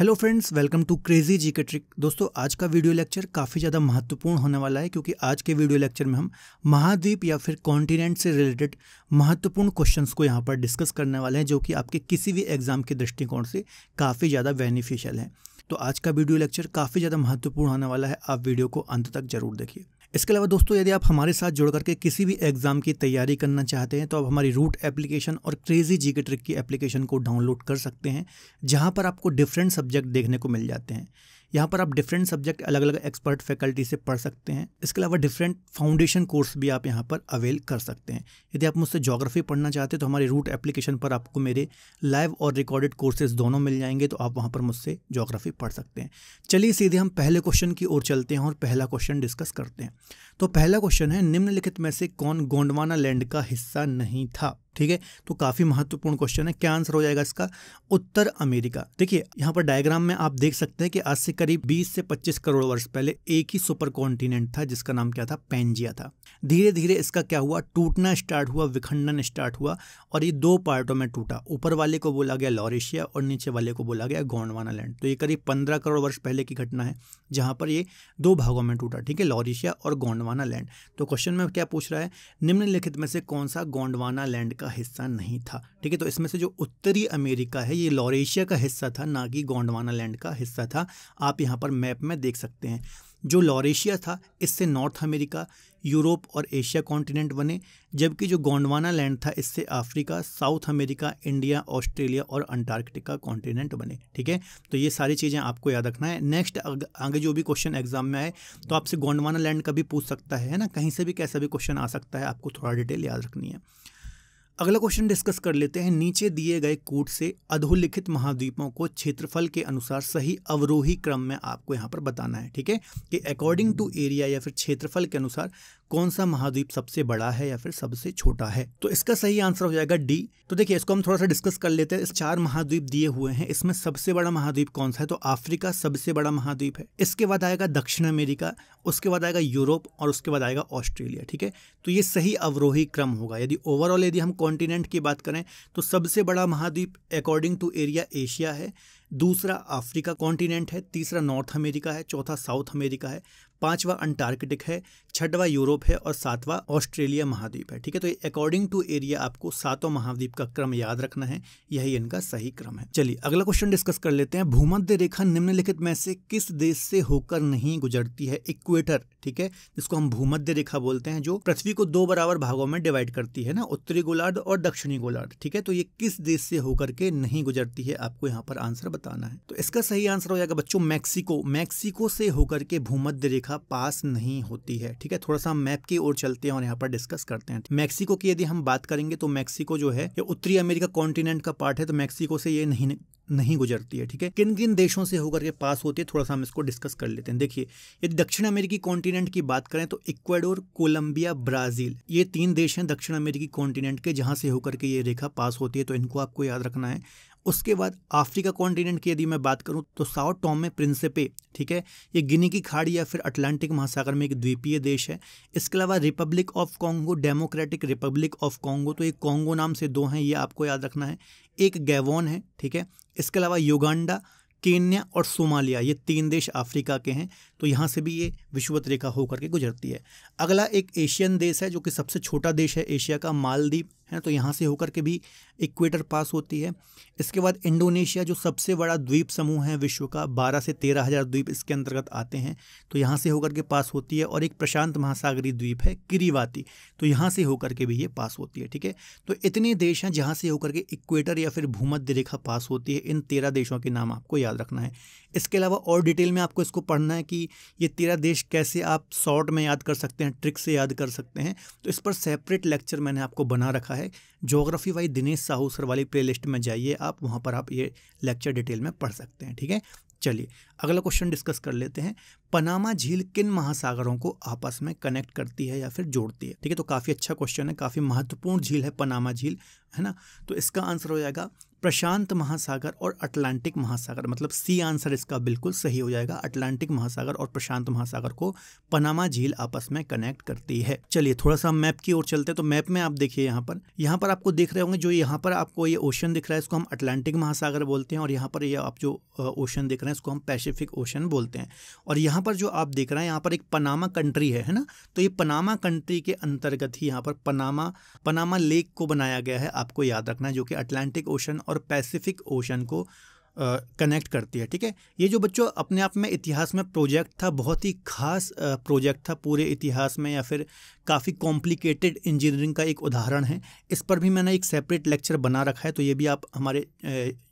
Hello friends, welcome to crazy GK trick. दोस्तों, आज का वीडियो लेक्चर काफ़ी ज़्यादा महत्वपूर्ण होने वाला है क्योंकि आज के वीडियो लेक्चर में हम महाद्वीप या फिर कॉन्टिनेंट से रिलेटेड महत्वपूर्ण क्वेश्चंस को यहाँ पर डिस्कस करने वाले हैं, जो कि आपके किसी भी एग्जाम के दृष्टिकोण से काफ़ी ज़्यादा बेनिफिशियल है। तो आज का वीडियो लेक्चर काफ़ी ज़्यादा महत्वपूर्ण होने वाला है, आप वीडियो को अंत तक जरूर देखिए। इसके अलावा दोस्तों, यदि आप हमारे साथ जुड़ करके किसी भी एग्जाम की तैयारी करना चाहते हैं तो आप हमारी रूट एप्लीकेशन और क्रेजी जीके ट्रिक की एप्लीकेशन को डाउनलोड कर सकते हैं, जहां पर आपको डिफरेंट सब्जेक्ट देखने को मिल जाते हैं। यहाँ पर आप डिफरेंट सब्जेक्ट अलग अलग एक्सपर्ट फैकल्टी से पढ़ सकते हैं। इसके अलावा डिफरेंट फाउंडेशन कोर्स भी आप यहाँ पर अवेल कर सकते हैं। यदि आप मुझसे ज्योग्राफी पढ़ना चाहते हैं तो हमारी रूट एप्लीकेशन पर आपको मेरे लाइव और रिकॉर्डेड कोर्सेज दोनों मिल जाएंगे, तो आप वहाँ पर मुझसे ज्योग्राफी पढ़ सकते हैं। चलिए सीधे हम पहले क्वेश्चन की ओर चलते हैं और पहला क्वेश्चन डिस्कस करते हैं। तो पहला क्वेश्चन है, निम्नलिखित में से कौन गोंडवाना लैंड का हिस्सा नहीं था? ठीक है, तो काफी महत्वपूर्ण क्वेश्चन है। क्या आंसर हो जाएगा इसका? उत्तर अमेरिका। देखिए यहाँ पर डायग्राम में आप देख सकते हैं कि आज से करीब 20 से 25 करोड़ वर्ष पहले एक ही सुपर कॉन्टिनेंट था जिसका नाम क्या था? पैंजिया था। धीरे धीरे इसका क्या हुआ? टूटना स्टार्ट हुआ, विखंडन स्टार्ट हुआ और ये दो पार्टों में टूटा। ऊपर वाले को बोला गया लॉरेशिया और नीचे वाले को बोला गया गोंडवाना लैंड। तो ये करीब 15 करोड़ वर्ष पहले की घटना है जहां पर ये दो भागों में टूटा। ठीक है, लॉरेशिया और गोंडवाना लैंड। तो क्वेश्चन में क्या पूछ रहा है? निम्नलिखित में से कौन सा गोंडवाना लैंड का हिस्सा नहीं था? ठीक है, तो इसमें से जो उत्तरी अमेरिका है ये लॉरेशिया का हिस्सा था, ना कि गोंडवाना लैंड का हिस्सा था। आप यहाँ पर मैप में देख सकते हैं। जो लॉरेशिया था इससे नॉर्थ अमेरिका, यूरोप और एशिया कॉन्टिनेंट बने, जबकि जो गोंडवाना लैंड था इससे Africa, south America, India, Australia और अंटार्कटिका कॉन्टिनेंट बने। ठीक है, तो ये सारी चीज़ें आपको याद रखना है। नेक्स्ट आगे जो भी क्वेश्चन एग्जाम में आए तो आपसे गोंडवाना लैंड का भी पूछ सकता है ना, कहीं से भी कैसा भी क्वेश्चन आ सकता है, आपको थोड़ा डिटेल याद रखनी है। अगला क्वेश्चन डिस्कस कर लेते हैं। नीचे दिए गए कूट से अधोलिखित महाद्वीपों को क्षेत्रफल के अनुसार सही अवरोही क्रम में आपको यहाँ पर बताना है। ठीक है, कि अकॉर्डिंग टू एरिया या फिर क्षेत्रफल के अनुसार कौन सा महाद्वीप सबसे बड़ा है या फिर सबसे छोटा है। तो इसका सही आंसर हो जाएगा डी। तो देखिए इसको हम थोड़ा सा डिस्कस कर लेते हैं। इस 4 महाद्वीप दिए हुए हैं, इसमें सबसे बड़ा महाद्वीप कौन सा है? तो अफ्रीका सबसे बड़ा महाद्वीप है। इसके बाद आएगा दक्षिण अमेरिका, उसके बाद आएगा यूरोप और उसके बाद आएगा ऑस्ट्रेलिया। ठीक है, तो ये सही अवरोही क्रम होगा। यदि ओवरऑल यदि हम कॉन्टिनेंट की बात करें तो सबसे बड़ा महाद्वीप अकॉर्डिंग टू एरिया एशिया है, दूसरा अफ्रीका कॉन्टिनेंट है, तीसरा नॉर्थ अमेरिका है, चौथा साउथ अमेरिका है, पांचवा अंटार्कटिक है, छठवां यूरोप है और सातवां ऑस्ट्रेलिया महाद्वीप है। ठीक है, तो अकॉर्डिंग टू एरिया आपको सातों महाद्वीप का क्रम याद रखना है, यही इनका सही क्रम है। चलिए अगला क्वेश्चन डिस्कस कर लेते हैं। भूमध्य रेखा निम्नलिखित में से किस देश से होकर नहीं गुजरती है? इक्वेटर, ठीक है, जिसको हम भूमध्य रेखा बोलते हैं, जो पृथ्वी को 2 बराबर भागों में डिवाइड करती है ना, उत्तरी गोलार्ध और दक्षिणी गोलार्ध। ठीक है, तो ये किस देश से होकर के नहीं गुजरती है, आपको यहाँ पर आंसर बताना है। तो इसका सही आंसर हो जाएगा बच्चों मैक्सिको। मैक्सिको से होकर के भूमध्य रेखा पास नहीं होती है। ठीक है, थोड़ा सा मैप की ओर चलते हैं और यहाँ पर डिस्कस करते हैं। मैक्सिको की यदि हम बात करेंगे तो मैक्सिको जो है ये उत्तरी अमेरिका कॉन्टिनेंट का पार्ट है, तो मैक्सिको से ये नहीं गुजरती है। ठीक है, किन किन देशों से होकर के पास होती है थोड़ा सा हम इसको डिस्कस कर लेते हैं। देखिए यदि दक्षिण अमेरिकी कॉन्टिनेंट की बात करें तो इक्वाडोर, कोलंबिया, ब्राजील, ये 3 देश हैं दक्षिण अमेरिकी कॉन्टिनेंट के जहां से होकर के ये रेखा पास होती है, तो इनको आपको याद रखना है। उसके बाद अफ्रीका कॉन्टिनेंट की यदि मैं बात करूं तो साओ टोमे प्रिंसिपे, ठीक है, ये गिनी की खाड़ी या फिर अटलांटिक महासागर में एक द्वीपीय देश है। इसके अलावा Republic of Congo, democratic Republic of Congo, तो ये कॉन्गो नाम से 2 हैं, ये आपको याद रखना है। एक गैबोन है। ठीक है, इसके अलावा युगांडा, केन्या और सोमालिया, ये 3 देश अफ्रीका के हैं, तो यहाँ से भी ये विषुवत रेखा होकर के गुजरती है। अगला एक एशियन देश है जो कि सबसे छोटा देश है एशिया का, मालदीव है, तो यहाँ से होकर के भी इक्वेटर पास होती है। इसके बाद इंडोनेशिया जो सबसे बड़ा द्वीप समूह है विश्व का, 12 से 13 हज़ार द्वीप इसके अंतर्गत आते हैं, तो यहाँ से होकर के पास होती है। और एक प्रशांत महासागरीय द्वीप है किरीबाती, तो यहाँ से होकर के भी ये पास होती है। ठीक है, तो इतने देश हैं जहाँ से होकर के इक्वेटर या फिर भूमध्य रेखा पास होती है। इन 13 देशों के नाम आपको याद रखना है। इसके अलावा और डिटेल में आपको इसको पढ़ना है कि ये 13 देश कैसे आप शॉर्ट में याद कर सकते हैं, ट्रिक से याद कर सकते हैं, तो इस पर सेपरेट लेक्चर मैंने आपको बना रखा है। Geography by Dinesh Sahu sir वाली प्लेलिस्ट में जाइए आप, वहाँ पर आप ये लेक्चर डिटेल में पढ़ सकते हैं। ठीक है, चलिए अगला क्वेश्चन डिस्कस कर लेते हैं। पनामा झील किन महासागरों को आपस में कनेक्ट करती है या फिर जोड़ती है? ठीक है, तो काफ़ी अच्छा क्वेश्चन है, काफ़ी महत्वपूर्ण झील है पनामा झील, है ना। तो इसका आंसर हो जाएगा प्रशांत महासागर और अटलांटिक महासागर, मतलब सी आंसर इसका बिल्कुल सही हो जाएगा। अटलांटिक महासागर और प्रशांत महासागर को पनामा झील आपस में कनेक्ट करती है। चलिए थोड़ा सा मैप की ओर चलते हैं। तो मैप में आप देखिए यहाँ पर आपको देख रहे होंगे, जो यहाँ पर आपको ये ओशन दिख रहा है इसको हम अटलांटिक महासागर बोलते हैं, और यहाँ पर ये आप जो ओशन देख रहे हैं इसको हम पैसिफिक ओशन बोलते हैं। और यहाँ पर जो आप देख रहे हैं यहाँ पर एक पनामा कंट्री है ना, तो ये पनामा कंट्री के अंतर्गत ही यहाँ पर पनामा लेक को बनाया गया है, आपको याद रखना है, जो कि अटलांटिक ओशन और पैसिफिक ओशन को कनेक्ट करती है। ठीक है, ये जो बच्चों अपने आप में इतिहास में प्रोजेक्ट था, बहुत ही खास प्रोजेक्ट था पूरे इतिहास में, या फिर काफ़ी कॉम्प्लिकेटेड इंजीनियरिंग का एक उदाहरण है। इस पर भी मैंने एक सेपरेट लेक्चर बना रखा है, तो ये भी आप हमारे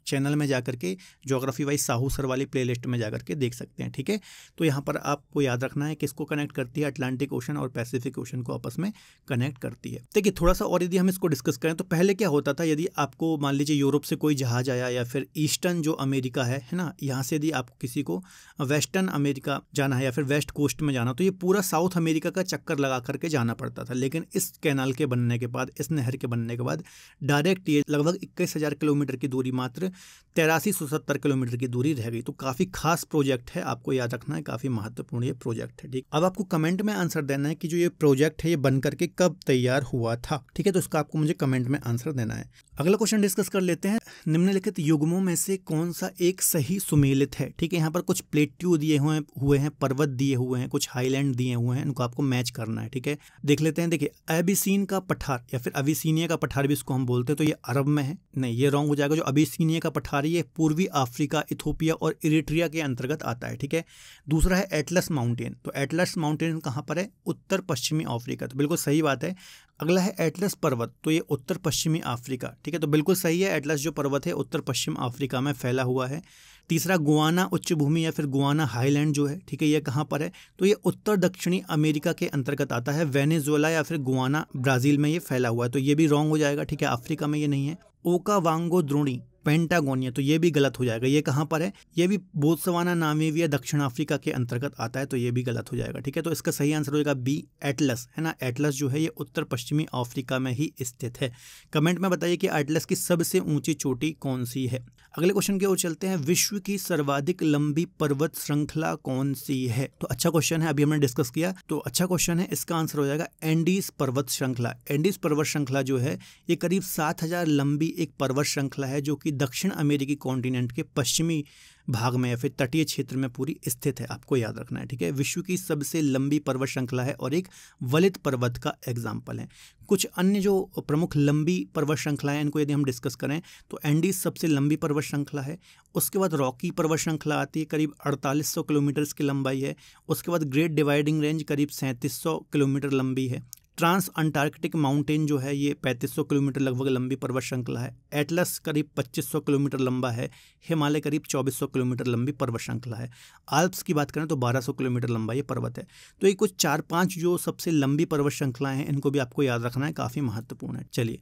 चैनल में जाकर के ज्योग्राफी वाइज साहू सर वाली प्लेलिस्ट में जाकर के देख सकते हैं। ठीक है, तो यहाँ पर आपको याद रखना है किसको कनेक्ट करती है, अटलांटिक ओशन और पैसिफिक ओशन को आपस में कनेक्ट करती है। देखिए थोड़ा सा और यदि हम इसको डिस्कस करें तो पहले क्या होता था, यदि आपको मान लीजिए यूरोप से कोई जहाज आया या फिर ईस्टर्न जो अमेरिका है ना, यहाँ से यदि आपको किसी को वेस्टर्न अमेरिका जाना है या फिर वेस्ट कोस्ट में जाना, तो ये पूरा साउथ अमेरिका का चक्कर लगा करके जाना पड़ता था। लेकिन इस कैनाल के बनने के बाद, इस नहर के बनने के बाद डायरेक्ट ये लगभग 21,000 किलोमीटर की दूरी, मात्र 8370 किलोमीटर की दूरी रह गई। तो काफ़ी खास प्रोजेक्ट है, आपको याद रखना है, काफ़ी महत्वपूर्ण ये प्रोजेक्ट है। ठीक, अब आपको कमेंट में आंसर देना है कि जो ये प्रोजेक्ट है ये बन करके कब तैयार हुआ था। ठीक है, तो इसका आपको मुझे कमेंट में आंसर देना है। अगला क्वेश्चन डिस्कस कर लेते हैं, निम्नलिखित युग्मों में से कौन सा एक सही सुमेलित है। ठीक है, यहाँ पर कुछ प्लेट्यू दिए हुए हैं, पर्वत दिए हुए हैं, कुछ हाईलैंड दिए हुए हैं, इनको आपको मैच करना है। ठीक है, देख लेते हैं। देखिए एबिसीन का पठार या फिर अबिसीनिया का पठार भी इसको हम बोलते हैं, तो ये अरब में है, नहीं ये रॉन्ग हो जाएगा। जो अबिसीनिया का पठार ये पूर्वी अफ्रीका, इथोपिया और इरिट्रिया के अंतर्गत आता है। ठीक है, दूसरा है एटलस माउंटेन, तो एटलस माउंटेन कहाँ पर है, उत्तर पश्चिमी अफ्रीका, तो बिल्कुल सही बात है। अगला है एटलस पर्वत, तो ये उत्तर पश्चिमी अफ्रीका। ठीक है, तो बिल्कुल सही है, एटलस जो पर्वत है उत्तर पश्चिम अफ्रीका में फैला हुआ है। तीसरा गुआना उच्च भूमि या फिर गुआना हाईलैंड जो है, ठीक है, ये कहाँ पर है, तो ये उत्तर दक्षिणी अमेरिका के अंतर्गत आता है। वेनेजुएला या फिर गुआना ब्राज़ील में ये फैला हुआ है, तो ये भी रॉन्ग हो जाएगा। ठीक है, अफ्रीका में ये नहीं है। ओकावांगो द्रोणी पेंटागोनिया, तो ये भी गलत हो जाएगा। ये कहाँ पर है, ये भी बोत्सवाना, नामीबिया, दक्षिण अफ्रीका के अंतर्गत आता है, तो ये भी गलत हो जाएगा। ठीक है, तो इसका सही आंसर हो जाएगा बी, एटलस है ना। एटलस जो है ये उत्तर पश्चिमी अफ्रीका में ही स्थित है। कमेंट में बताइए कि एटलस की सबसे ऊंची चोटी कौन सी है। अगले क्वेश्चन की ओर चलते हैं, विश्व की सर्वाधिक लंबी पर्वत श्रृंखला कौन सी है। तो अच्छा क्वेश्चन है, अभी हमने डिस्कस किया, तो अच्छा क्वेश्चन है। इसका आंसर हो जाएगा एंडीज पर्वत श्रृंखला। एंडीज पर्वत श्रृंखला जो है ये करीब 7000 लंबी एक पर्वत श्रृंखला है, जो कि दक्षिण अमेरिकी कॉन्टिनेंट के पश्चिमी भाग में या फिर तटीय क्षेत्र में पूरी स्थित है, आपको याद रखना है। ठीक है, विश्व की सबसे लंबी पर्वत श्रृंखला है और एक वलित पर्वत का एग्जाम्पल है। कुछ अन्य जो प्रमुख लंबी पर्वत श्रृंखला है, इनको यदि हम डिस्कस करें तो एंडीज सबसे लंबी पर्वत श्रृंखला है। उसके बाद रॉकी पर्वत श्रृंखला आती है, करीब 4800 किलोमीटर की लंबाई है। उसके बाद ग्रेट डिवाइडिंग रेंज करीब 3700 किलोमीटर लंबी है। ट्रांस अंटार्कटिक माउंटेन जो है ये 3500 किलोमीटर लगभग लंबी पर्वत श्रृंखला है। एटलस करीब 2500 किलोमीटर लंबा है। हिमालय करीब 2400 किलोमीटर लंबी पर्वत श्रृंखला है। आल्प्स की बात करें तो 1200 किलोमीटर लंबा ये पर्वत है। तो ये कुछ 4-5 जो सबसे लंबी पर्वत श्रृंखलाएं हैं, इनको भी आपको याद रखना है, काफ़ी महत्वपूर्ण है। चलिए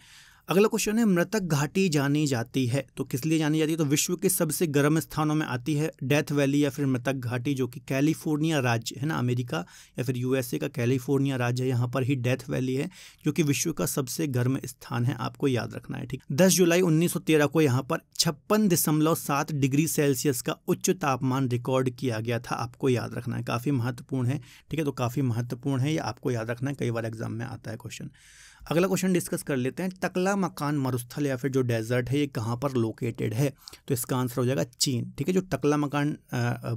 अगला क्वेश्चन है, मृतक घाटी जानी जाती है, तो किस लिए जानी जाती है, तो विश्व के सबसे गर्म स्थानों में आती है डेथ वैली या फिर मृतक घाटी, जो कि कैलिफोर्निया राज्य है ना, अमेरिका या फिर यूएसए का कैलिफोर्निया राज्य है, यहाँ पर ही डेथ वैली है, जो कि विश्व का सबसे गर्म स्थान है, आपको याद रखना है। ठीक, 10 जुलाई 1913 को यहाँ पर 56.7 डिग्री सेल्सियस का उच्च तापमान रिकॉर्ड किया गया था, आपको याद रखना है, काफ़ी महत्वपूर्ण है। ठीक है, तो काफ़ी महत्वपूर्ण है, ये आपको याद रखना है, कई बार एग्जाम में आता है क्वेश्चन। अगला क्वेश्चन डिस्कस कर लेते हैं, टकला मकान मरुस्थल या फिर जो डेजर्ट है ये कहाँ पर लोकेटेड है, तो इसका आंसर हो जाएगा चीन। ठीक है, जो टकला मकान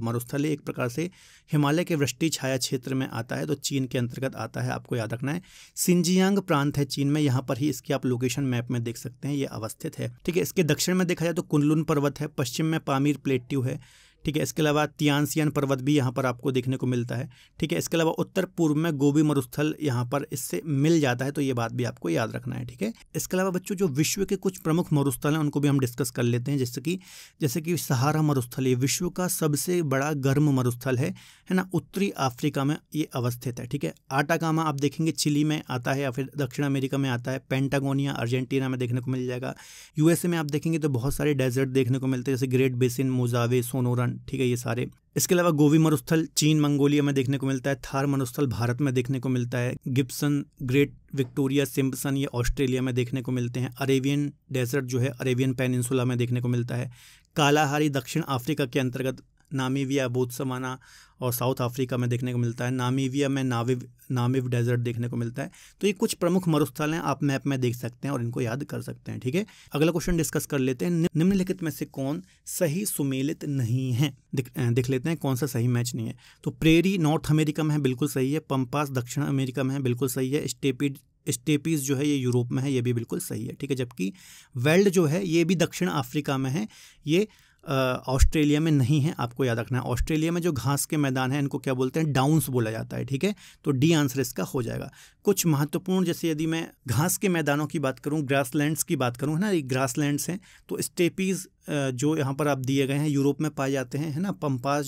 मरुस्थल है एक प्रकार से हिमालय के वृष्टि छाया क्षेत्र में आता है, तो चीन के अंतर्गत आता है, आपको याद रखना है। सिंजियांग प्रांत है चीन में, यहाँ पर ही इसकी आप लोकेशन मैप में देख सकते हैं, ये अवस्थित है। ठीक है, इसके दक्षिण में देखा जाए तो कुनलुन पर्वत है, पश्चिम में पामीर प्लेट्यू है। ठीक है, इसके अलावा तियानसियन पर्वत भी यहाँ पर आपको देखने को मिलता है। ठीक है, इसके अलावा उत्तर पूर्व में गोबी मरुस्थल यहाँ पर इससे मिल जाता है, तो ये बात भी आपको याद रखना है। ठीक है, इसके अलावा बच्चों जो विश्व के कुछ प्रमुख मरुस्थल हैं उनको भी हम डिस्कस कर लेते हैं, जैसे कि सहारा मरुस्थल, ये विश्व का सबसे बड़ा गर्म मरुस्थल है ना, उत्तरी अफ्रीका में ये अवस्थित है। ठीक है, आटाकामा आप देखेंगे चिली में आता है या फिर दक्षिण अमेरिका में आता है। पेंटागोनिया अर्जेंटीना में देखने को मिल जाएगा। यूएसए में आप देखेंगे तो बहुत सारे डेजर्ट देखने को मिलते हैं, जैसे ग्रेट बेसिन, मोजावे, सोनोरन। जापान, ठीक है, ये सारे। इसके अलावा गोवी मरुस्थल चीन मंगोलिया में देखने को मिलता है। थार मरुस्थल भारत में देखने को मिलता है। गिब्सन, ग्रेट विक्टोरिया, सिम्पसन ये ऑस्ट्रेलिया में देखने को मिलते हैं। अरेबियन डेजर्ट जो है अरेबियन पेनिनसुला में देखने को मिलता है। कालाहारी दक्षिण अफ्रीका के अंतर्गत नामीबिया, बोत्सवाना और साउथ अफ्रीका में देखने को मिलता है। नामीबिया में नामिब डेजर्ट देखने को मिलता है। तो ये कुछ प्रमुख मरुस्थल हैं, आप मैप में देख सकते हैं और इनको याद कर सकते हैं, ठीक है। अगला क्वेश्चन डिस्कस कर लेते हैं। निम्नलिखित में से कौन सही सुमेलित नहीं है? देख लेते हैं कौन सा सही मैच नहीं है। तो प्रेरी नॉर्थ अमेरिका में है, बिल्कुल सही है। पंपास दक्षिण अमेरिका में है, बिल्कुल सही है। स्टेपीज जो है ये यूरोप में है, ये भी बिल्कुल सही है, ठीक है। जबकि वेल्ड जो है ये भी दक्षिण अफ्रीका में है, ये ऑस्ट्रेलिया में नहीं है, आपको याद रखना है। ऑस्ट्रेलिया में जो घास के मैदान है इनको क्या बोलते हैं? डाउन्स बोला जाता है, ठीक है। तो डी आंसर इसका हो जाएगा। कुछ महत्वपूर्ण, जैसे यदि मैं घास के मैदानों की बात करूं, ग्रासलैंड्स की बात करूं, है ना, ये ग्रासलैंड्स हैं। तो स्टेपीज जो यहाँ पर आप दिए गए हैं यूरोप में पाए जाते हैं, है ना। पंपास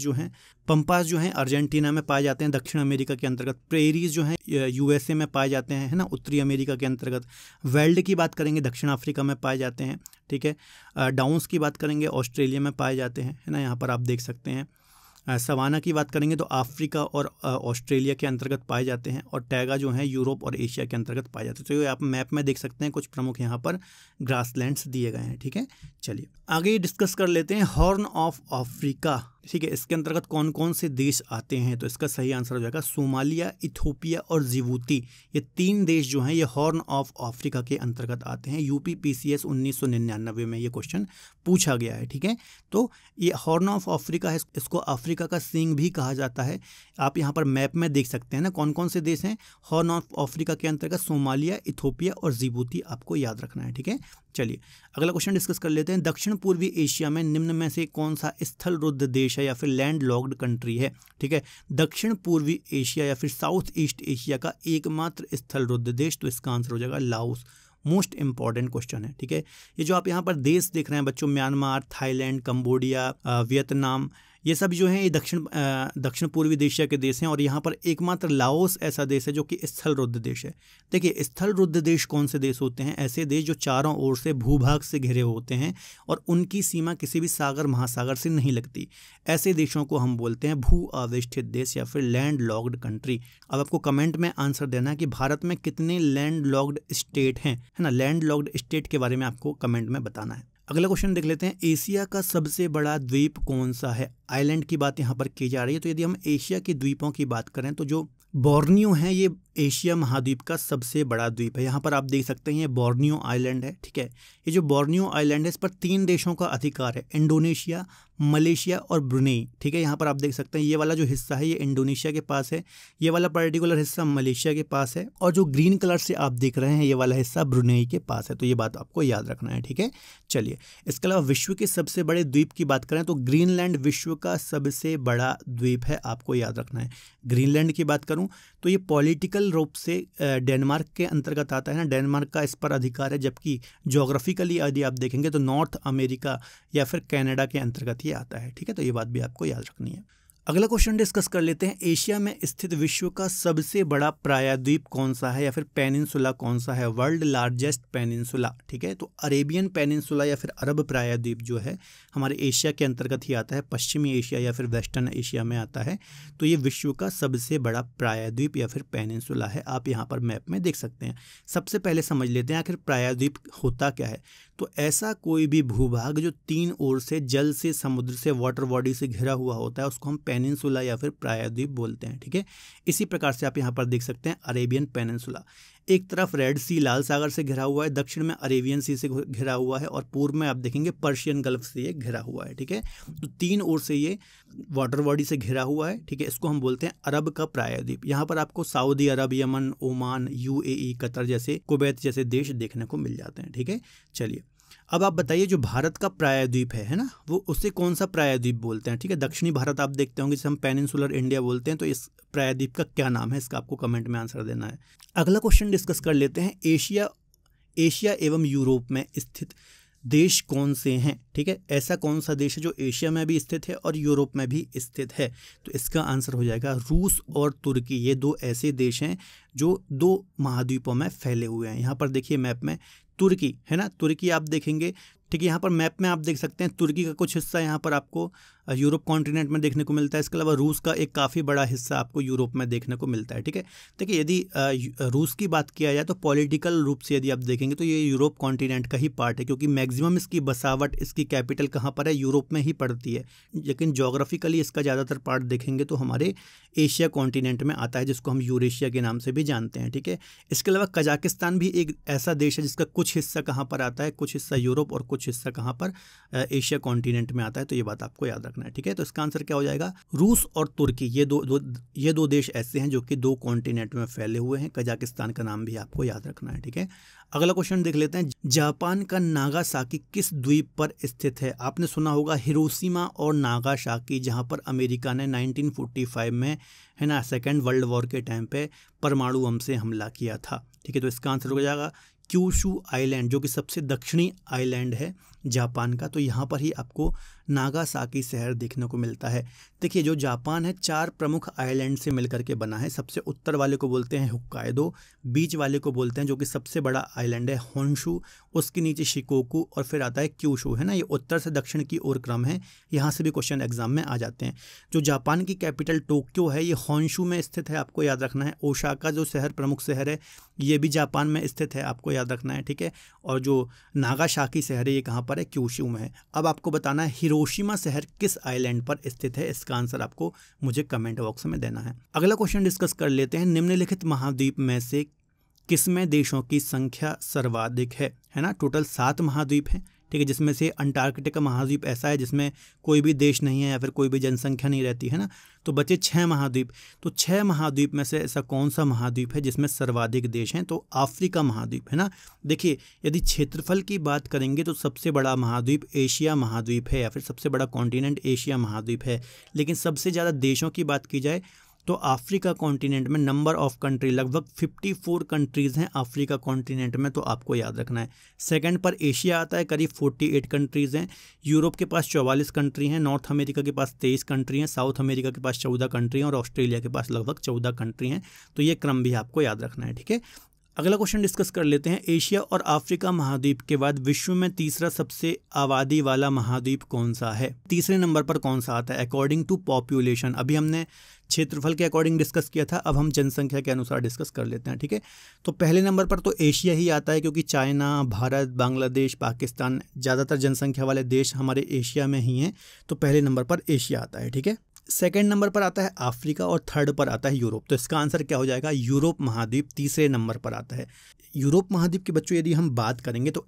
जो हैं अर्जेंटीना में पाए जाते हैं, दक्षिण अमेरिका के अंतर्गत। प्रेरीज जो हैं यूएसए में पाए जाते हैं, है ना, उत्तरी अमेरिका के अंतर्गत। वेल्ड की बात करेंगे दक्षिण अफ्रीका में पाए जाते हैं, ठीक है। डाउन्स की बात करेंगे ऑस्ट्रेलिया में पाए जाते हैं, है ना, यहाँ पर आप देख सकते हैं। सवाना की बात करेंगे तो अफ्रीका और ऑस्ट्रेलिया के अंतर्गत पाए जाते हैं। और टैगा जो है यूरोप और एशिया के अंतर्गत पाए जाते हैं। तो ये आप मैप में देख सकते हैं, कुछ प्रमुख यहाँ पर ग्रासलैंड्स दिए गए हैं, ठीक है। चलिए आगे डिस्कस कर लेते हैं। हॉर्न ऑफ अफ्रीका, ठीक है, इसके अंतर्गत कौन कौन से देश आते हैं? तो इसका सही आंसर हो जाएगा सोमालिया, इथोपिया और जिबूती। ये 3 देश जो हैं ये हॉर्न ऑफ अफ्रीका के अंतर्गत आते हैं। यूपीपीसीएस 1999 में ये क्वेश्चन पूछा गया है, ठीक है। तो ये हॉर्न ऑफ अफ्रीका है, इसको अफ्रीका का सींग भी कहा जाता है। आप यहाँ पर मैप में देख सकते हैं ना कौन कौन से देश हैं हॉर्न ऑफ अफ्रीका के अंतर्गत। सोमालिया, इथोपिया और जिबूती आपको याद रखना है, ठीक है। चलिए अगला क्वेश्चन डिस्कस कर लेते हैं। दक्षिण पूर्वी एशिया में निम्न में से कौन सा स्थल रुद्ध देश है या फिर लैंड लॉक्ड कंट्री है? ठीक है, दक्षिण पूर्वी एशिया या फिर साउथ ईस्ट एशिया का एकमात्र स्थल रुद्ध देश, तो इसका आंसर हो जाएगा लाओस। मोस्ट इंपॉर्टेंट क्वेश्चन है, ठीक है। ये जो आप यहाँ पर देश देख रहे हैं बच्चों, म्यांमार, थाईलैंड, कंबोडिया, वियतनाम, ये सब जो हैं ये दक्षिण पूर्वी एशिया के देश हैं। और यहाँ पर एकमात्र लाओस ऐसा देश है जो कि स्थल रुद्ध देश है। देखिए स्थल रुद्ध देश कौन से देश होते हैं? ऐसे देश जो चारों ओर से भूभाग से घिरे होते हैं और उनकी सीमा किसी भी सागर महासागर से नहीं लगती। ऐसे देशों को हम बोलते हैं भू आवेष्टित देश या फिर लैंड लॉक्ड कंट्री। अब आपको कमेंट में आंसर देना है कि भारत में कितने लैंड लॉक्ड स्टेट हैं, है ना। लैंड लॉक्ड स्टेट के बारे में आपको कमेंट में बताना है। अगला क्वेश्चन देख लेते हैं। एशिया का सबसे बड़ा द्वीप कौन सा है? आइलैंड की बात यहाँ पर की जा रही है। तो यदि हम एशिया के द्वीपों की बात करें तो जो बोर्नियो है ये एशिया महाद्वीप का सबसे बड़ा द्वीप है। यहाँ पर आप देख सकते हैं ये बोर्नियो आइलैंड है, ठीक है। ये जो बोर्नियो आइलैंड है इस पर 3 देशों का अधिकार है, इंडोनेशिया, मलेशिया और ब्रुनेई, ठीक है। यहाँ पर आप देख सकते हैं ये वाला जो हिस्सा है ये इंडोनेशिया के पास है, ये वाला पर्टिकुलर हिस्सा मलेशिया के पास है और जो ग्रीन कलर से आप देख रहे हैं ये वाला हिस्सा ब्रुनेई के पास है। तो ये बात आपको याद रखना है, ठीक है। चलिए इसके अलावा विश्व के सबसे बड़े द्वीप की बात करें तो ग्रीनलैंड विश्व का सबसे बड़ा द्वीप है, आपको याद रखना है। ग्रीनलैंड की बात करूं तो ये पॉलिटिकल रूप से डेनमार्क के अंतर्गत आता है ना, डेनमार्क का इस पर अधिकार है। जबकि ज्योग्राफिकली यदि आप देखेंगे तो नॉर्थ अमेरिका या फिर कनाडा के अंतर्गत ये आता है, ठीक है। तो ये बात भी आपको याद रखनी है। अगला क्वेश्चन डिस्कस कर लेते हैं। एशिया में स्थित विश्व का सबसे बड़ा प्रायद्वीप कौन सा है या फिर पेनिनसुला कौन सा है? वर्ल्ड लार्जेस्ट पेनिनसुला, ठीक है। तो अरेबियन पेनिनसुला या फिर अरब प्रायद्वीप जो है हमारे एशिया के अंतर्गत ही आता है, पश्चिमी एशिया या फिर वेस्टर्न एशिया में आता है। तो ये विश्व का सबसे बड़ा प्रायद्वीप या फिर पेनिनसुला है, आप यहाँ पर मैप में देख सकते हैं। सबसे पहले समझ लेते हैं आखिर प्रायद्वीप होता क्या है। तो ऐसा कोई भी भूभाग जो 3 ओर से जल से, समुद्र से, वाटर बॉडी से घिरा हुआ होता है उसको हम पेनिनसुला या फिर प्रायद्वीप बोलते हैं, ठीक है। इसी प्रकार से आप यहाँ पर देख सकते हैं अरेबियन पेनिनसुला, एक तरफ रेड सी लाल सागर से घिरा हुआ है, दक्षिण में अरेबियन सी से घिरा हुआ है और पूर्व में आप देखेंगे पर्शियन गल्फ से ये घिरा हुआ है, ठीक है। तो 3 ओर से ये वाटर बॉडी से घिरा हुआ है, ठीक है। इसको हम बोलते हैं अरब का प्रायद्वीप। यहाँ पर आपको सऊदी अरब, यमन, ओमान, यूएई, कतर जैसे, कुवैत जैसे देश देखने को मिल जाते हैं, ठीक है। चलिए अब आप बताइए जो भारत का प्रायद्वीप है ना, वो उसे कौन सा प्रायद्वीप बोलते हैं, ठीक है। दक्षिणी भारत आप देखते होंगे जिसे हम पेनिनसुलर इंडिया बोलते हैं। तो इस प्रायद्वीप का क्या नाम है, इसका आपको कमेंट में आंसर देना है। अगला क्वेश्चन डिस्कस कर लेते हैं। एशिया एवं यूरोप में स्थित देश कौन से हैं, ठीक है। ऐसा कौन सा देश है जो एशिया में भी स्थित है और यूरोप में भी स्थित है? तो इसका आंसर हो जाएगा रूस और तुर्की। ये 2 ऐसे देश हैं जो 2 महाद्वीपों में फैले हुए हैं। यहाँ पर देखिए मैप में तुर्की है ना, तुर्की आप देखेंगे ठीक है। यहाँ पर मैप में आप देख सकते हैं तुर्की का कुछ हिस्सा यहाँ पर आपको यूरोप कॉन्टिनेंट में देखने को मिलता है। इसके अलावा रूस का एक काफ़ी बड़ा हिस्सा आपको यूरोप में देखने को मिलता है। ठीक है, देखिए यदि रूस की बात किया जाए तो पॉलिटिकल रूप से यदि आप देखेंगे तो ये यूरोप कॉन्टिनेंट का ही पार्ट है, क्योंकि मैक्सिमम इसकी बसावट, इसकी कैपिटल कहाँ पर है, यूरोप में ही पड़ती है। लेकिन जोग्राफिकली इसका ज़्यादातर पार्ट देखेंगे तो हमारे एशिया कॉन्टिनेंट में आता है, जिसको हम यूरेशिया के नाम से भी जानते हैं। ठीक है, इसके अलावा कजाकिस्तान भी एक ऐसा देश है जिसका कुछ हिस्सा कहाँ पर आता है, कुछ हिस्सा यूरोप और कुछ हिस्सा कहाँ पर एशिया कॉन्टिनेंट में आता है। तो ये बात आपको याद रखना है। ठीक है, तो इसका आंसर क्या हो जाएगा, रूस और तुर्की, ये दो देश ऐसे हैं जो कि दो कॉन्टिनेंट में फैले हुए हैं। कजाकिस्तान का नाम भी आपको याद रखना है। ठीक है, अगला क्वेश्चन देख लेते हैं। जापान का नागासाकी किस द्वीप पर स्थित है? आपने सुना होगा हिरोशिमा और नागासाकी, जहां पर अमेरिका ने 1945 में, है ना, सेकेंड वर्ल्ड वॉर के टाइम पे परमाणु बम से हमला किया था। ठीक है, तो इसका आंसर हो जाएगा क्यूशू आइलैंड, जो कि सबसे दक्षिणी आइलैंड है जापान का। तो यहाँ पर ही आपको नागासाकी शहर देखने को मिलता है। देखिए जो जापान है 4 प्रमुख आइलैंड से मिलकर के बना है। सबसे उत्तर वाले को बोलते हैं होक्काइडो, बीच वाले को बोलते हैं, जो कि सबसे बड़ा आइलैंड है, होन्शु, उसके नीचे शिकोकू और फिर आता है क्यूशू, है ना। ये उत्तर से दक्षिण की ओर क्रम है। यहाँ से भी क्वेश्चन एग्जाम में आ जाते हैं। जो जापान की कैपिटल टोक्यो है, ये होन्शु में स्थित है, आपको याद रखना है। ओसाका जो शहर, प्रमुख शहर है, ये भी जापान में स्थित है, आपको याद रखना है। ठीक है, और जो नागासाकी शहर है ये कहाँ पर है, क्यूशू में है। अब आपको बताना है हिरोशिमा शहर किस आइलैंड पर स्थित है। इसका आंसर आपको मुझे कमेंट बॉक्स में देना है। अगला क्वेश्चन डिस्कस कर लेते हैं। निम्नलिखित महाद्वीप में से किसमें देशों की संख्या सर्वाधिक है ना। टोटल 7 महाद्वीप हैं। ठीक है, जिसमें से अंटार्कटिका महाद्वीप ऐसा है जिसमें कोई भी देश नहीं है या फिर कोई भी जनसंख्या नहीं रहती है ना। तो बचे 6 महाद्वीप। तो 6 महाद्वीप में से ऐसा कौन सा महाद्वीप है जिसमें सर्वाधिक देश हैं? तो अफ्रीका महाद्वीप, है ना। देखिए यदि क्षेत्रफल की बात करेंगे तो सबसे बड़ा महाद्वीप एशिया महाद्वीप है, या फिर सबसे बड़ा कॉन्टिनेंट एशिया महाद्वीप है। लेकिन सबसे ज़्यादा देशों की बात की जाए तो अफ्रीका कॉन्टिनेंट में नंबर ऑफ कंट्री लगभग 54 कंट्रीज़ हैं अफ्रीका कॉन्टिनेंट में, तो आपको याद रखना है। सेकंड पर एशिया आता है, करीब 48 कंट्रीज़ हैं। यूरोप के पास 44 कंट्री हैं। नॉर्थ अमेरिका के पास 23 कंट्री हैं। साउथ अमेरिका के पास 14 कंट्री हैं और ऑस्ट्रेलिया के पास लगभग 14 कंट्री हैं। तो ये क्रम भी आपको याद रखना है। ठीक है, अगला क्वेश्चन डिस्कस कर लेते हैं। एशिया और अफ्रीका महाद्वीप के बाद विश्व में तीसरा सबसे आबादी वाला महाद्वीप कौन सा है? तीसरे नंबर पर कौन सा आता है अकॉर्डिंग टू पॉपुलेशन? अभी हमने क्षेत्रफल के अकॉर्डिंग डिस्कस किया था, अब हम जनसंख्या के अनुसार डिस्कस कर लेते हैं। ठीक है, तो पहले नंबर पर तो एशिया ही आता है, क्योंकि चाइना, भारत, बांग्लादेश, पाकिस्तान, ज़्यादातर जनसंख्या वाले देश हमारे एशिया में ही हैं। तो पहले नंबर पर एशिया आता है। ठीक है, सेकंड नंबर पर आता है अफ्रीका और थर्ड पर आता है यूरोप। तो इसका आंसर क्या हो जाएगा, यूरोप महाद्वीप तीसरे नंबर पर आता है। यूरोप महाद्वीप के बच्चों यदि हम बात करेंगे तो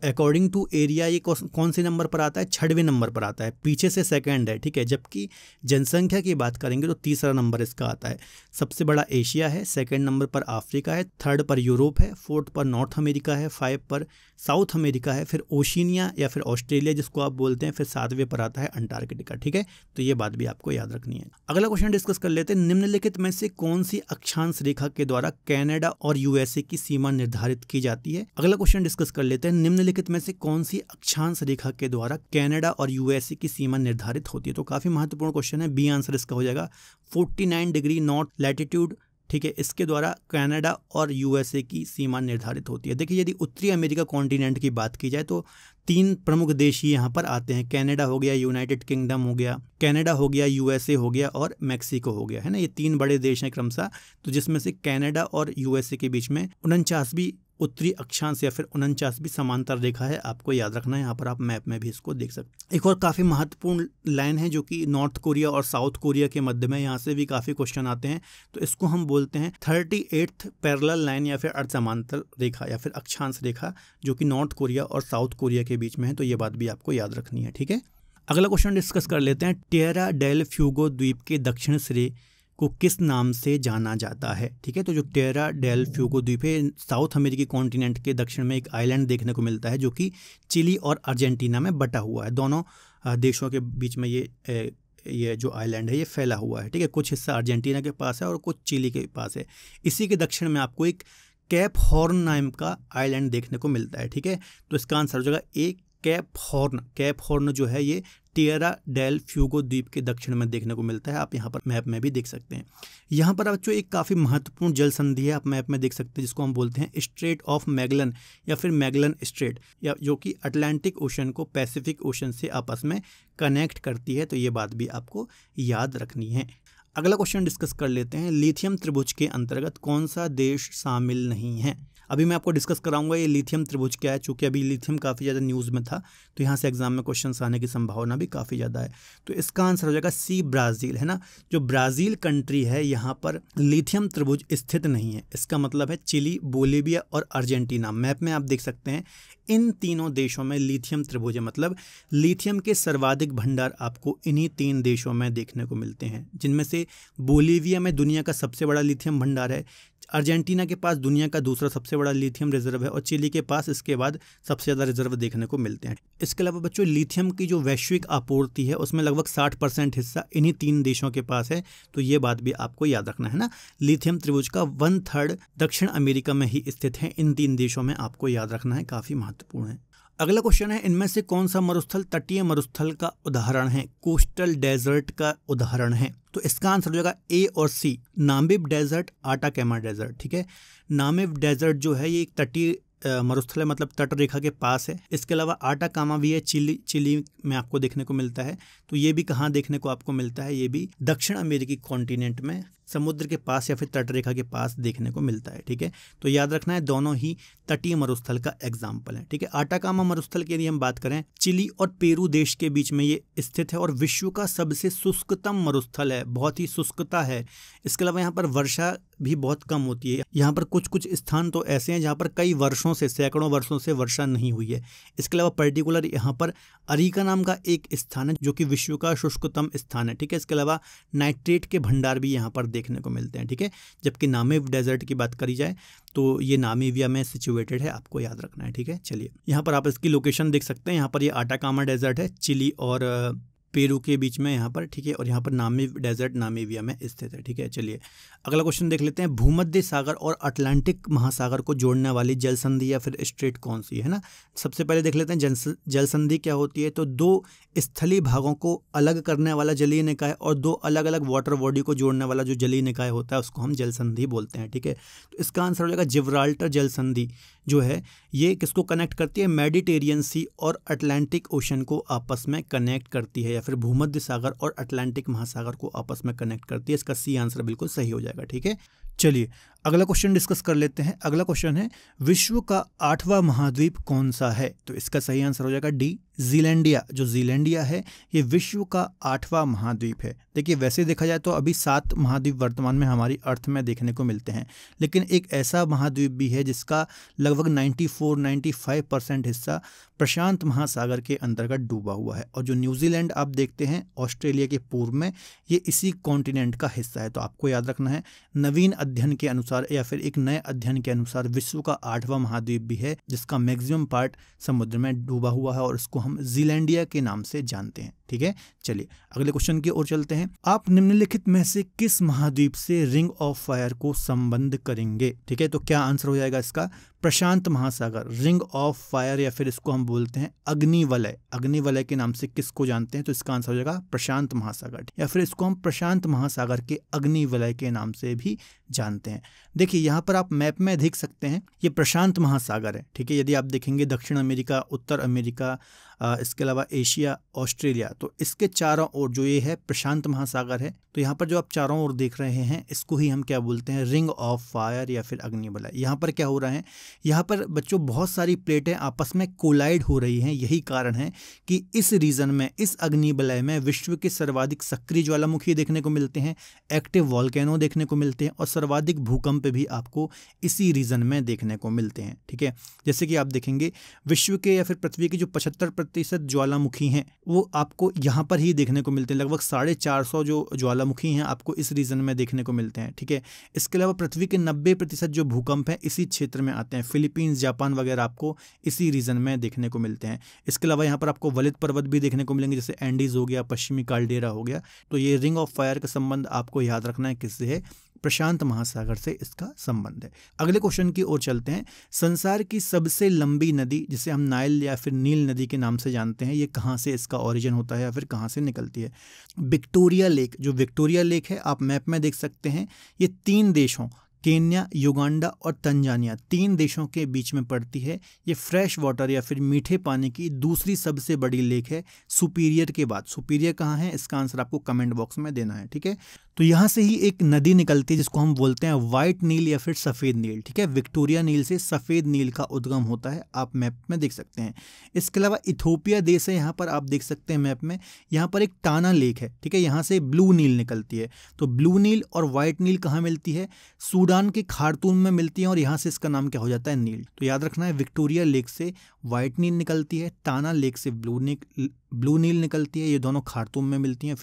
अकॉर्डिंग टू एरिया ये कौन से नंबर पर आता है? 6वें नंबर पर आता है, पीछे से सेकंड है। ठीक है, जबकि जनसंख्या की बात करेंगे तो तीसरा नंबर इसका आता है। सबसे बड़ा एशिया है, सेकंड नंबर पर अफ्रीका है, थर्ड पर यूरोप है, फोर्थ पर नॉर्थ अमेरिका है, 5 पर साउथ अमेरिका है, फिर ओशिनिया या फिर ऑस्ट्रेलिया जिसको आप बोलते हैं, फिर 7वें पर आता है अंटार्कटिका। ठीक है, तो ये बात भी आपको याद रखनी है। अगला क्वेश्चन डिस्कस कर लेते हैं। निम्नलिखित में से कौन सी अक्षांश रेखा के द्वारा कनाडा और यूएसए की सीमा निर्धारित की जाती है? अगला क्वेश्चन डिस्कस कर लेते हैं। निम्नलिखित में से कौन सी अक्षांश रेखा के द्वारा कनाडा और यूएसए की सीमा निर्धारित होती है? तो काफी महत्वपूर्ण क्वेश्चन है। बी आंसर इसका हो जाएगा 49 डिग्री नॉर्थ लैटिट्यूड। ठीक है, इसके द्वारा कनाडा और यूएसए की सीमा निर्धारित होती है। देखिए यदि उत्तरी अमेरिका कॉन्टिनेंट की बात की जाए तो 3 प्रमुख देश ही यहाँ पर आते हैं। कनाडा हो गया, यूनाइटेड किंगडम हो गया, कनाडा हो गया, यूएसए हो गया और मैक्सिको हो गया, है ना। ये 3 बड़े देश हैं क्रमशः। तो जिसमें से कनाडा और यूएसए के बीच में 49वीं उत्तरी अक्षांश या फिर 49वीं समांतर रेखा है, आपको याद रखना है। यहाँ पर आप मैप में भी इसको देख सकते हैं। एक और काफ़ी महत्वपूर्ण लाइन है जो कि नॉर्थ कोरिया और साउथ कोरिया के मध्य में, यहाँ से भी काफ़ी क्वेश्चन आते हैं। तो इसको हम बोलते हैं 38th पैरेलल लाइन या फिर अर्ध समांतर रेखा या फिर अक्षांश रेखा, जो कि नॉर्थ कोरिया और साउथ कोरिया के बीच में है। तो ये बात भी आपको याद रखनी है। ठीक है, अगला क्वेश्चन डिस्कस कर लेते हैं। टेरा डेल फ्यूगो द्वीप के दक्षिण सिरे को किस नाम से जाना जाता है? ठीक है, तो जो टेरा डेल फ्यूगो द्वीप है, साउथ अमेरिकी कॉन्टिनेंट के दक्षिण में एक आइलैंड देखने को मिलता है, जो कि चिली और अर्जेंटीना में बटा हुआ है। दोनों देशों के बीच में ये जो आइलैंड है ये फैला हुआ है। ठीक है, कुछ हिस्सा अर्जेंटीना के पास है और कुछ चिली के पास है। इसी के दक्षिण में आपको एक कैप हॉर्न नाम का आइलैंड देखने को मिलता है। ठीक है, तो इसका आंसर हो जाएगा ए कैप हॉर्न जो है ये टिएरा डेल फ्यूगो द्वीप के दक्षिण में देखने को मिलता है। आप यहाँ पर मैप में भी देख सकते हैं। यहाँ पर बच्चों एक काफ़ी महत्वपूर्ण जल संधि है, आप मैप में देख सकते हैं, जिसको हम बोलते हैं स्ट्रेट ऑफ मैगलन या फिर मैगलन स्ट्रेट, या जो कि अटलांटिक ओशन को पैसिफिक ओशन से आपस में कनेक्ट करती है। तो ये बात भी आपको याद रखनी है। अगला क्वेश्चन डिस्कस कर लेते हैं। लिथियम त्रिभुज के अंतर्गत कौन सा देश शामिल नहीं है? अभी मैं आपको डिस्कस कराऊंगा ये लिथियम त्रिभुज क्या है, चूँकि अभी लिथियम काफ़ी ज़्यादा न्यूज़ में था, तो यहाँ से एग्जाम में क्वेश्चन आने की संभावना भी काफ़ी ज़्यादा है। तो इसका आंसर हो जाएगा सी, ब्राज़ील, है ना। जो ब्राज़ील कंट्री है यहाँ पर लिथियम त्रिभुज स्थित नहीं है। इसका मतलब है चिली, बोलीविया और अर्जेंटीना। मैप में आप देख सकते हैं इन तीनों देशों में लिथियम त्रिभुज है, मतलब लिथियम के सर्वाधिक भंडार आपको इन्हीं 3 देशों में देखने को मिलते हैं, जिनमें से बोलीविया में दुनिया का सबसे बड़ा लिथियम भंडार है, अर्जेंटीना के पास दुनिया का दूसरा सबसे बड़ा लिथियम रिजर्व है और चिली के पास इसके बाद सबसे ज़्यादा रिजर्व देखने को मिलते हैं। इसके अलावा बच्चों लिथियम की जो वैश्विक आपूर्ति है उसमें लगभग 60% हिस्सा इन्हीं 3 देशों के पास है। तो ये बात भी आपको याद रखना है ना। लिथियम त्रिभुज का 1/3 दक्षिण अमेरिका में ही स्थित है। इन 3 देशों में आपको याद रखना है, काफ़ी महत्वपूर्ण है। अगला क्वेश्चन है, इनमें से कौन सा मरुस्थल तटीय मरुस्थल का उदाहरण है, कोस्टल डेजर्ट का उदाहरण है? तो इसका आंसर हो जाएगा ए और सी, नामिब डेजर्ट, आटाकामा डेजर्ट। ठीक है, नामिब डेजर्ट जो है ये एक तटीय मरुस्थल है, मतलब तट रेखा के पास है। इसके अलावा आटाकामा भी है, चिली में आपको देखने को मिलता है। तो ये भी कहाँ देखने को आपको मिलता है? ये भी दक्षिण अमेरिकी कॉन्टिनेंट में समुद्र के पास या फिर तट रेखा के पास देखने को मिलता है। ठीक है, तो याद रखना है दोनों ही तटीय मरुस्थल का एग्जाम्पल है। ठीक है, आटाकामा मरुस्थल के लिए हम बात करें, चिली और पेरू देश के बीच में ये स्थित है और विश्व का सबसे शुष्कतम मरुस्थल है, बहुत ही शुष्कता है। इसके अलावा यहाँ पर वर्षा भी बहुत कम होती है। यहाँ पर कुछ स्थान तो ऐसे हैं जहाँ पर कई वर्षों से, सैकड़ों वर्षों से वर्षा नहीं हुई है। इसके अलावा पर्टिकुलर यहाँ पर अरिका नाम का एक स्थान है जो कि विश्व का शुष्कतम स्थान है। ठीक है, इसके अलावा नाइट्रेट के भंडार भी यहाँ पर देखने को मिलते हैं। ठीक है, जबकि नामिब डेजर्ट की बात करी जाए तो ये नामीबिया में सिचुएटेड है, आपको याद रखना है। ठीक है, चलिए यहाँ पर आप इसकी लोकेशन देख सकते हैं। यहाँ पर ये आटाकामा डेजर्ट है, चिली और पेरू के बीच में यहाँ पर। ठीक है, और यहाँ पर नामिब डेजर्ट नामीबिया में स्थित है। ठीक है, चलिए अगला क्वेश्चन देख लेते हैं। भूमध्य सागर और अटलांटिक महासागर को जोड़ने वाली जल संधि या फिर स्ट्रेट कौन सी है ना। सबसे पहले देख लेते हैं जल संधि क्या होती है। तो 2 स्थलीय भागों को अलग करने वाला जलीय निकाय और 2 अलग अलग वाटर बॉडी को जोड़ने वाला जो जलीय निकाय होता है उसको हम जल संधि बोलते हैं। ठीक है, तो इसका आंसर हो जाएगा जिब्राल्टर जल संधि जो है ये किसको कनेक्ट करती है? मेडिटेरियन सी और अटलांटिक ओशन को आपस में कनेक्ट करती है, या फिर भूमध्य सागर और अटलांटिक महासागर को आपस में कनेक्ट करती है। इसका सी आंसर बिल्कुल सही हो जाएगा। ठीक है, चलिए अगला क्वेश्चन डिस्कस कर लेते हैं। अगला क्वेश्चन है, विश्व का 8वां महाद्वीप कौन सा है? तो इसका सही आंसर हो जाएगा डी, जीलैंडिया। जो जीलैंडिया है ये विश्व का 8वां महाद्वीप है। देखिए वैसे देखा जाए तो अभी 7 महाद्वीप वर्तमान में हमारी अर्थ में देखने को मिलते हैं, लेकिन एक ऐसा महाद्वीप भी है जिसका लगभग 94-95% हिस्सा प्रशांत महासागर के अंतर्गत डूबा हुआ है। और जो न्यूजीलैंड आप देखते हैं ऑस्ट्रेलिया के पूर्व में, ये इसी कॉन्टिनेंट का हिस्सा है। तो आपको याद रखना है, नवीन अध्ययन के अनुसार या फिर एक नए अध्ययन के अनुसार विश्व का 8वां महाद्वीप भी है जिसका मैक्सिमम पार्ट समुद्र में डूबा हुआ है और इसको हम जीलैंडिया के नाम से जानते हैं। ठीक है, चलिए अगले क्वेश्चन की ओर चलते हैं। आप निम्नलिखित में से किस महाद्वीप से रिंग ऑफ फायर को संबंध करेंगे? ठीक है, तो क्या आंसर हो जाएगा इसका? प्रशांत महासागर, रिंग ऑफ फायर, या फिर इसको हम बोलते हैं अग्निवलय। अग्निवलय के नाम से किसको जानते हैं? तो इसका आंसर हो जाएगा प्रशांत महासागर, या फिर इसको हम प्रशांत महासागर के अग्निवलय के नाम से भी जानते हैं। देखिए यहाँ पर आप मैप में देख सकते हैं ये प्रशांत महासागर है। ठीक है, यदि आप देखेंगे दक्षिण अमेरिका, उत्तर अमेरिका, इसके अलावा एशिया, ऑस्ट्रेलिया, तो इसके चारों ओर जो ये है प्रशांत महासागर है। तो यहाँ पर जो आप चारों ओर देख रहे हैं इसको ही हम क्या बोलते हैं? रिंग ऑफ फायर या फिर अग्निवलय। यहाँ पर क्या हो रहा है? यहाँ पर बच्चों बहुत सारी प्लेटें आपस में कोलाइड हो रही हैं। यही कारण है कि इस रीजन में, इस अग्निवलय में विश्व के सर्वाधिक सक्रिय ज्वालामुखी देखने को मिलते हैं, एक्टिव वॉल्केनो देखने को मिलते हैं और सर्वाधिक भूकंप भी आपको इसी रीजन में देखने को मिलते हैं। ठीक है, जैसे कि आप देखेंगे विश्व के या फिर पृथ्वी के जो 75% ज्वालामुखी हैं वो आपको यहाँ पर ही देखने को मिलते हैं। लगभग 450 जो ज्वालामुखी हैं आपको इस रीजन में देखने को मिलते हैं। ठीक है, इसके अलावा पृथ्वी के 90% जो भूकंप हैं इसी क्षेत्र में आते हैं। फिलीपींस, जापान वगैरह आपको इसी रीजन में देखने को मिलते हैं। इसके अलावा यहाँ पर आपको वलित पर्वत भी देखने को मिलेंगे, जैसे एंडीज हो गया, पश्चिमी काल्डेरा हो गया। तो ये रिंग ऑफ फायर का संबंध आपको याद रखना है किससे है? प्रशांत महासागर से इसका संबंध है। अगले क्वेश्चन की ओर चलते हैं। संसार की सबसे लंबी नदी जिसे हम नाइल या फिर नील नदी के नाम से जानते हैं, ये कहाँ से इसका ओरिजिन होता है या फिर कहाँ से निकलती है? Victoria lake. जो विक्टोरिया लेक है आप मैप में देख सकते हैं, ये 3 देशों केन्या, युगांडा और तंजानिया, 3 देशों के बीच में पड़ती है। ये फ्रेश वाटर या फिर मीठे पानी की दूसरी सबसे बड़ी लेक है सुपीरियर के बाद। सुपीरियर कहाँ है, इसका आंसर आपको कमेंट बॉक्स में देना है, ठीक है। तो यहाँ से ही एक नदी निकलती है जिसको हम बोलते हैं व्हाइट नील या फिर सफ़ेद नील, ठीक है। विक्टोरिया नील से सफ़ेद नील का उद्गम होता है, आप मैप में देख सकते हैं। इसके अलावा इथोपिया देश है, यहाँ पर आप देख सकते हैं मैप में, यहाँ पर एक टाना लेक है, ठीक है। यहाँ से ब्लू नील निकलती है। तो ब्लू नील और व्हाइट नील कहाँ मिलती है? सूडान के खार्तूम में मिलती है और यहाँ से इसका नाम क्या हो जाता है? नील। तो याद रखना है, विक्टोरिया लेक से व्हाइट नील निकलती है, टाना लेक से ब्लू नील निकलती है, ये दोनों खार्तूम में मिलती हैं।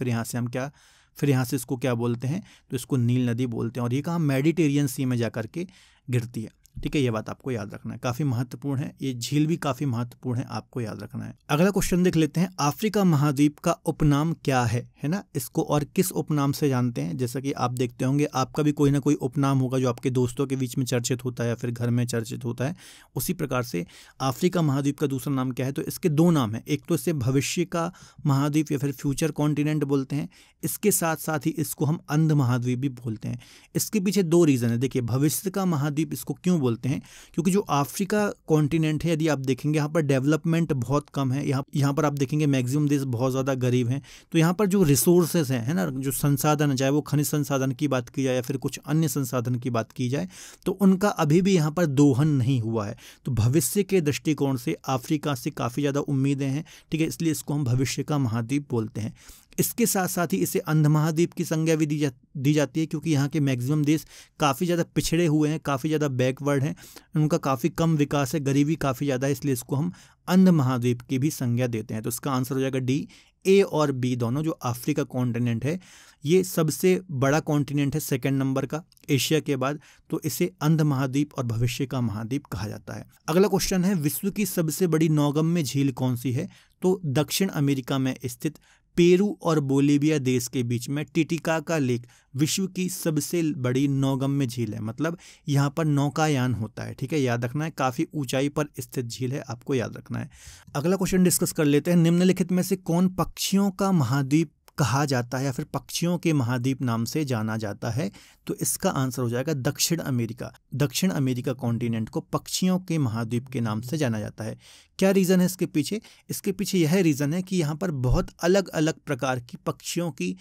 फिर यहाँ से इसको क्या बोलते हैं? तो इसको नील नदी बोलते हैं और ये कहाँ? मेडिटेरियन सी में जाकर के गिरती है, ठीक है। ये बात आपको याद रखना है, काफ़ी महत्वपूर्ण है। ये झील भी काफ़ी महत्वपूर्ण है, आपको याद रखना है। अगला क्वेश्चन देख लेते हैं। अफ्रीका महाद्वीप का उपनाम क्या है ना? इसको और किस उपनाम से जानते हैं? जैसा कि आप देखते होंगे आपका भी कोई ना कोई उपनाम होगा जो आपके दोस्तों के बीच में चर्चित होता है या फिर घर में चर्चित होता है। उसी प्रकार से अफ्रीका महाद्वीप का दूसरा नाम क्या है? तो इसके 2 नाम हैं। एक तो इसे भविष्य का महाद्वीप या फिर फ्यूचर कॉन्टिनेंट बोलते हैं, इसके साथ साथ ही इसको हम अंध महाद्वीप भी बोलते हैं। इसके पीछे 2 रीज़न है। देखिए, भविष्य का महाद्वीप इसको क्यों बोलते हैं? क्योंकि जो अफ्रीका कॉन्टिनेंट है, यदि आप देखेंगे यहाँ पर डेवलपमेंट बहुत कम है। यहाँ पर आप देखेंगे मैक्सिमम देश बहुत ज़्यादा गरीब हैं। तो यहाँ पर जो रिसोर्सेज हैं, है ना, जो संसाधन है, चाहे वो खनिज संसाधन की बात की जाए या फिर कुछ अन्य संसाधन की बात की जाए, तो उनका अभी भी यहाँ पर दोहन नहीं हुआ है। तो भविष्य के दृष्टिकोण से अफ्रीका से काफ़ी ज़्यादा उम्मीदें हैं, ठीक है। इसलिए इसको हम भविष्य का महाद्वीप बोलते हैं। इसके साथ साथ ही इसे अंध महाद्वीप की संज्ञा भी दी जाती है, क्योंकि यहाँ के मैक्सिमम देश काफ़ी ज़्यादा पिछड़े हुए हैं, काफ़ी ज़्यादा बैकवर्ड हैं, उनका काफ़ी कम विकास है, गरीबी काफ़ी ज़्यादा है, इसलिए इसको हम अंध महाद्वीप की भी संज्ञा देते हैं। तो इसका आंसर हो जाएगा डी। ए और बी दोनों, जो अफ्रीका कॉन्टिनेंट है ये सबसे बड़ा कॉन्टिनेंट है 2nd नंबर का एशिया के बाद, तो इसे अंध महाद्वीप और भविष्य का महाद्वीप कहा जाता है। अगला क्वेश्चन है, विश्व की सबसे बड़ी नौगम्य झील कौन सी है? तो दक्षिण अमेरिका में स्थित पेरू और बोलीविया देश के बीच में टिटिकाका लेक विश्व की सबसे बड़ी नौगम्य झील है। मतलब यहाँ पर नौकायान होता है, ठीक है। याद रखना है, काफ़ी ऊंचाई पर स्थित झील है, आपको याद रखना है। अगला क्वेश्चन डिस्कस कर लेते हैं। निम्नलिखित में से कौन पक्षियों का महाद्वीप कहा जाता है या फिर पक्षियों के महाद्वीप नाम से जाना जाता है? तो इसका आंसर हो जाएगा दक्षिण अमेरिका। दक्षिण अमेरिका कॉन्टिनेंट को पक्षियों के महाद्वीप के नाम से जाना जाता है। क्या रीज़न है इसके पीछे? इसके पीछे यह रीज़न है कि यहाँ पर बहुत अलग अलग प्रकार की पक्षियों की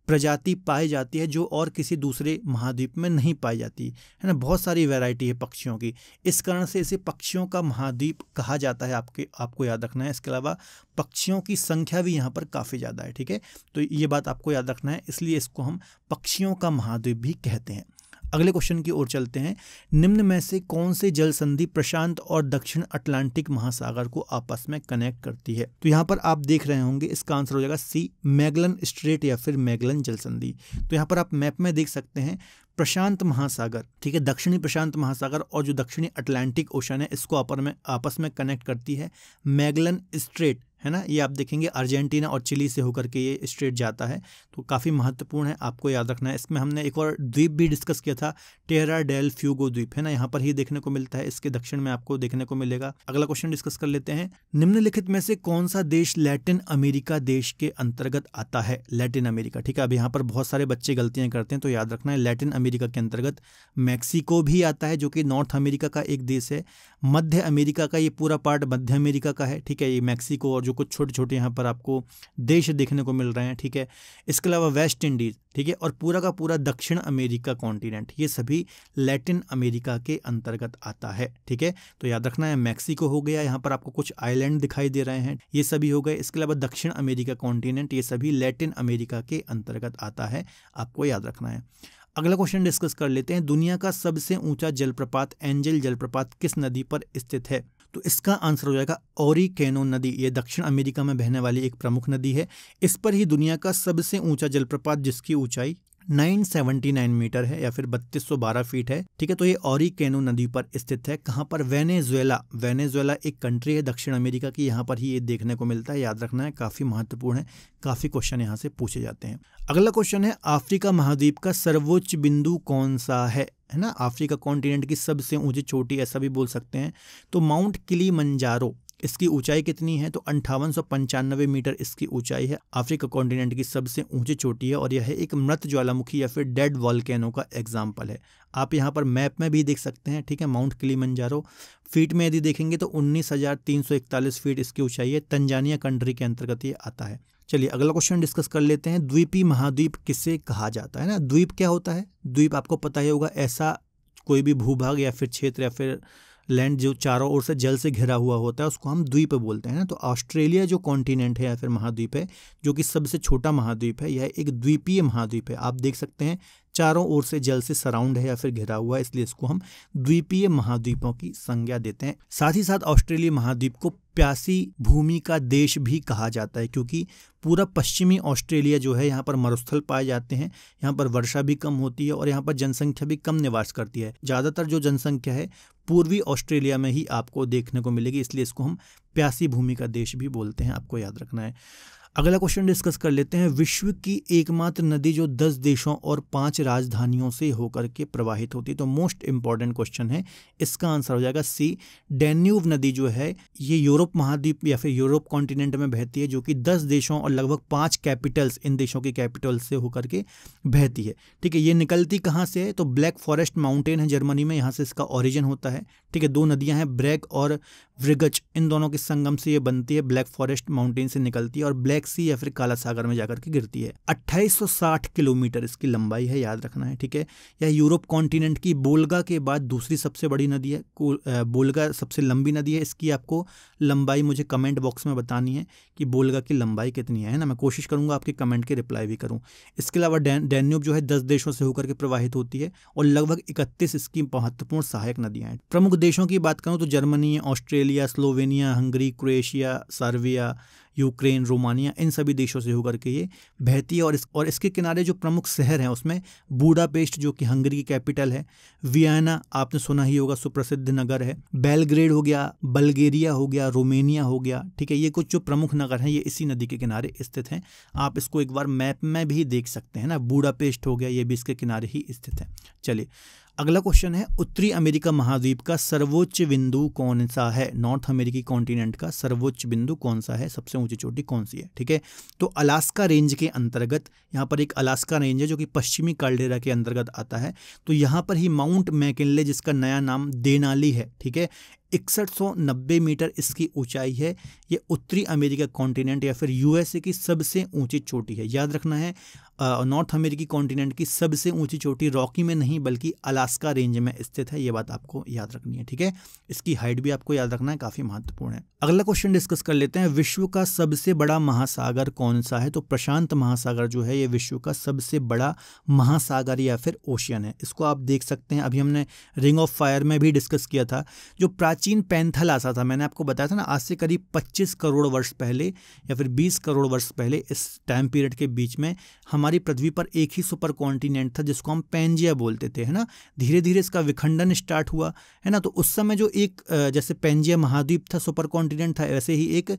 प्रजाति पाई जाती है जो और किसी दूसरे महाद्वीप में नहीं पाई जाती, है ना। बहुत सारी वैरायटी है पक्षियों की, इस कारण से इसे पक्षियों का महाद्वीप कहा जाता है। आपको याद रखना है। इसके अलावा पक्षियों की संख्या भी यहाँ पर काफ़ी ज़्यादा है, ठीक है। तो ये बात आपको याद रखना है, इसलिए इसको हम पक्षियों का महाद्वीप भी कहते हैं। अगले क्वेश्चन की ओर चलते हैं। निम्न में से कौन से जल संधि प्रशांत और दक्षिण अटलांटिक महासागर को आपस में कनेक्ट करती है? तो यहाँ पर आप देख रहे होंगे, इसका आंसर हो जाएगा सी, मैगलन स्ट्रेट या फिर मैगलन जल संधि। तो यहाँ पर आप मैप में देख सकते हैं प्रशांत महासागर, ठीक है, दक्षिणी प्रशांत महासागर और जो दक्षिणी अटलांटिक ओशन है, इसको आपस में कनेक्ट करती है मैगलन स्ट्रेट, है ना। ये आप देखेंगे अर्जेंटीना और चिली से होकर के ये स्ट्रेट जाता है, तो काफ़ी महत्वपूर्ण है, आपको याद रखना है। इसमें हमने एक और द्वीप भी डिस्कस किया था, टेरा डेल फ्यूगो द्वीप, है ना, यहाँ पर ही देखने को मिलता है, इसके दक्षिण में आपको देखने को मिलेगा। अगला क्वेश्चन डिस्कस कर लेते हैं। निम्नलिखित में से कौन सा देश लैटिन अमेरिका देश के अंतर्गत आता है? लैटिन अमेरिका, ठीक है। अब यहाँ पर बहुत सारे बच्चे गलतियाँ करते हैं, तो याद रखना है लैटिन अमेरिका के अंतर्गत मैक्सिको भी आता है, जो कि नॉर्थ अमेरिका का एक देश है। मध्य अमेरिका का ये पूरा पार्ट मध्य अमेरिका का है, ठीक है, ये मैक्सिको और जो कुछ छोटे छोटे यहाँ पर आपको देश देखने को मिल रहे हैं, ठीक है। इसके अलावा वेस्ट इंडीज, ठीक है, और पूरा का पूरा दक्षिण अमेरिका कॉन्टिनेंट, ये सभी लैटिन अमेरिका के अंतर्गत आता है, ठीक है। तो याद रखना है मैक्सिको हो गया, यहाँ पर आपको कुछ आइलैंड दिखाई दे रहे हैं, ये सभी हो गए। इसके अलावा दक्षिण अमेरिका कॉन्टिनेंट, ये सभी लैटिन अमेरिका के अंतर्गत आता है, आपको याद रखना है। अगला क्वेश्चन डिस्कस कर लेते हैं। दुनिया का सबसे ऊंचा जलप्रपात एंजल जलप्रपात किस नदी पर स्थित है? तो इसका आंसर हो जाएगा ओरिकेनो नदी। ये दक्षिण अमेरिका में बहने वाली एक प्रमुख नदी है। इस पर ही दुनिया का सबसे ऊंचा जलप्रपात, जिसकी ऊंचाई 979 मीटर है या फिर 3212 फीट है, ठीक है। तो ये ओरिकेनो नदी पर स्थित है। कहाँ पर? वेनेजुएला। वेनेजुएला एक कंट्री है दक्षिण अमेरिका की, यहाँ पर ही ये देखने को मिलता है, याद रखना है, काफी महत्वपूर्ण है, काफी क्वेश्चन यहाँ से पूछे जाते हैं। अगला क्वेश्चन है, अफ्रीका महाद्वीप का सर्वोच्च बिंदु कौन सा है ना? अफ्रीका कॉन्टिनेंट की सबसे ऊंची चोटी ऐसा भी बोल सकते हैं। तो माउंट किलिमंजारो, इसकी ऊंचाई कितनी है? तो 5895 मीटर इसकी ऊंचाई है। अफ्रीका कॉन्टिनेंट की सबसे ऊंची चोटी है और यह एक मृत ज्वालामुखी या फिर डेड वॉल्केनो का एग्जाम्पल है। आप यहाँ पर मैप में भी देख सकते हैं, ठीक है। माउंट किलिमंजारो फीट में यदि देखेंगे तो 19,341 फीट इसकी ऊंचाई है। तंजानिया कंट्री के अंतर्गत ये आता है। चलिए अगला क्वेश्चन डिस्कस कर लेते हैं। द्वीपीय महाद्वीप किसे कहा जाता है ना? द्वीप क्या होता है? द्वीप आपको पता ही होगा, ऐसा कोई भी भूभाग या फिर क्षेत्र या फिर लैंड जो चारों ओर से जल से घिरा हुआ होता है उसको हम द्वीप बोलते हैं ना। तो ऑस्ट्रेलिया जो कॉन्टिनेंट है या फिर महाद्वीप है, जो कि सबसे छोटा महाद्वीप है, यह एक द्वीपीय महाद्वीप है। आप देख सकते हैं चारों ओर से जल से सराउंड है या फिर घिरा हुआ है, इसलिए इसको हम द्वीपीय महाद्वीपों की संज्ञा देते हैं। साथ ही साथ ऑस्ट्रेलिया महाद्वीप को प्यासी भूमि का देश भी कहा जाता है, क्योंकि पूरा पश्चिमी ऑस्ट्रेलिया जो है यहाँ पर मरुस्थल पाए जाते हैं, यहाँ पर वर्षा भी कम होती है और यहाँ पर जनसंख्या भी कम निवास करती है। ज़्यादातर जो जनसंख्या है पूर्वी ऑस्ट्रेलिया में ही आपको देखने को मिलेगी, इसलिए इसको हम प्यासी भूमि का देश भी बोलते हैं, आपको याद रखना है। अगला क्वेश्चन डिस्कस कर लेते हैं। विश्व की एकमात्र नदी जो 10 देशों और 5 राजधानियों से होकर के प्रवाहित होती है। तो मोस्ट इंपॉर्टेंट क्वेश्चन है, इसका आंसर हो जाएगा सी। डैन्यूब नदी जो है ये यूरोप महाद्वीप या फिर यूरोप कॉन्टिनेंट में बहती है, जो कि 10 देशों और लगभग 5 कैपिटल्स, इन देशों की कैपिटल से होकर के बहती है, ठीक है। ये निकलती कहाँ से है? तो ब्लैक फॉरेस्ट माउंटेन है जर्मनी में, यहाँ से इसका ओरिजिन होता है, ठीक है। 2 नदियाँ हैं, ब्रैग और व्रिगच, इन दोनों के संगम से ये बनती है, ब्लैक फॉरेस्ट माउंटेन से निकलती है और ब्लैक सी या फिर काला सागर में जाकर के गिरती है। 2860 किलोमीटर इसकी लंबाई है, याद रखना है, ठीक है। यह यूरोप कॉन्टिनेंट की बोल्गा के बाद दूसरी सबसे बड़ी नदी है। बोल्गा सबसे लंबी नदी है। इसकी आपको लंबाई मुझे कमेंट बॉक्स में बतानी है कि बोल्गा की लंबाई कितनी है ना। मैं कोशिश करूंगा आपके कमेंट के रिप्लाई भी करूं। इसके अलावा डैन्यूब जो है 10 देशों से होकर के प्रवाहित होती है और लगभग 31 इसकी महत्वपूर्ण सहायक नदियां हैं। प्रमुख देशों की बात करूं तो Germany, Australia, Slovenia, Hungary, Croatia, Serbia, Ukraine, Romania, इन सभी देशों से होकर के ये बहती है। और इसके किनारे जो प्रमुख शहर हैं उसमें बुडापेस्ट जो कि हंगरी की कैपिटल है, वियना आपने सुना ही होगा, सुप्रसिद्ध नगर है, बेलग्रेड हो गया, बल्गेरिया हो गया, रोमेनिया हो गया, ठीक है। ये कुछ जो प्रमुख नगर हैं ये इसी नदी के किनारे स्थित हैं। आप इसको एक बार मैप में भी देख सकते हैं ना, बुडापेस्ट हो गया, ये भी इसके किनारे ही स्थित है। चलिए अगला क्वेश्चन है, उत्तरी अमेरिका महाद्वीप का सर्वोच्च बिंदु कौन सा है? नॉर्थ अमेरिकी कॉन्टिनेंट का सर्वोच्च बिंदु कौन सा है? सबसे ऊंची चोटी कौन सी है? ठीक है, तो अलास्का रेंज के अंतर्गत, यहाँ पर एक अलास्का रेंज है जो कि पश्चिमी कैल्डेरा के अंतर्गत आता है। तो यहाँ पर ही माउंट मैकिनले, जिसका नया नाम देनाली है, ठीक है, 6190 मीटर इसकी ऊंचाई है। ये उत्तरी अमेरिका कॉन्टिनेंट या फिर यूएसए की सबसे ऊंची चोटी है। याद रखना है, नॉर्थ अमेरिकी कॉन्टिनेंट की सबसे ऊंची चोटी रॉकी में नहीं बल्कि अलास्का रेंज में स्थित है। ये बात आपको याद रखनी है, ठीक है। इसकी हाइट भी आपको याद रखना है, काफी महत्वपूर्ण है। अगला क्वेश्चन डिस्कस कर लेते हैं, विश्व का सबसे बड़ा महासागर कौन सा है? तो प्रशांत महासागर जो है ये विश्व का सबसे बड़ा महासागर या फिर ओशियन है। इसको आप देख सकते हैं, अभी हमने रिंग ऑफ फायर में भी डिस्कस किया था। जो प्राचीन पैंथेलासा था, मैंने आपको बताया था ना, आज से करीब 25 करोड़ वर्ष पहले या फिर 20 करोड़ वर्ष पहले, इस टाइम पीरियड के बीच में हमारी पृथ्वी पर एक ही सुपर कॉन्टिनेंट था जिसको हम पैंजिया बोलते थे, है ना। धीरे धीरे इसका विखंडन स्टार्ट हुआ, है ना। तो उस समय जो एक जैसे पैंजिया महाद्वीप था, सुपर कॉन्टिनेंट था, ऐसे ही एक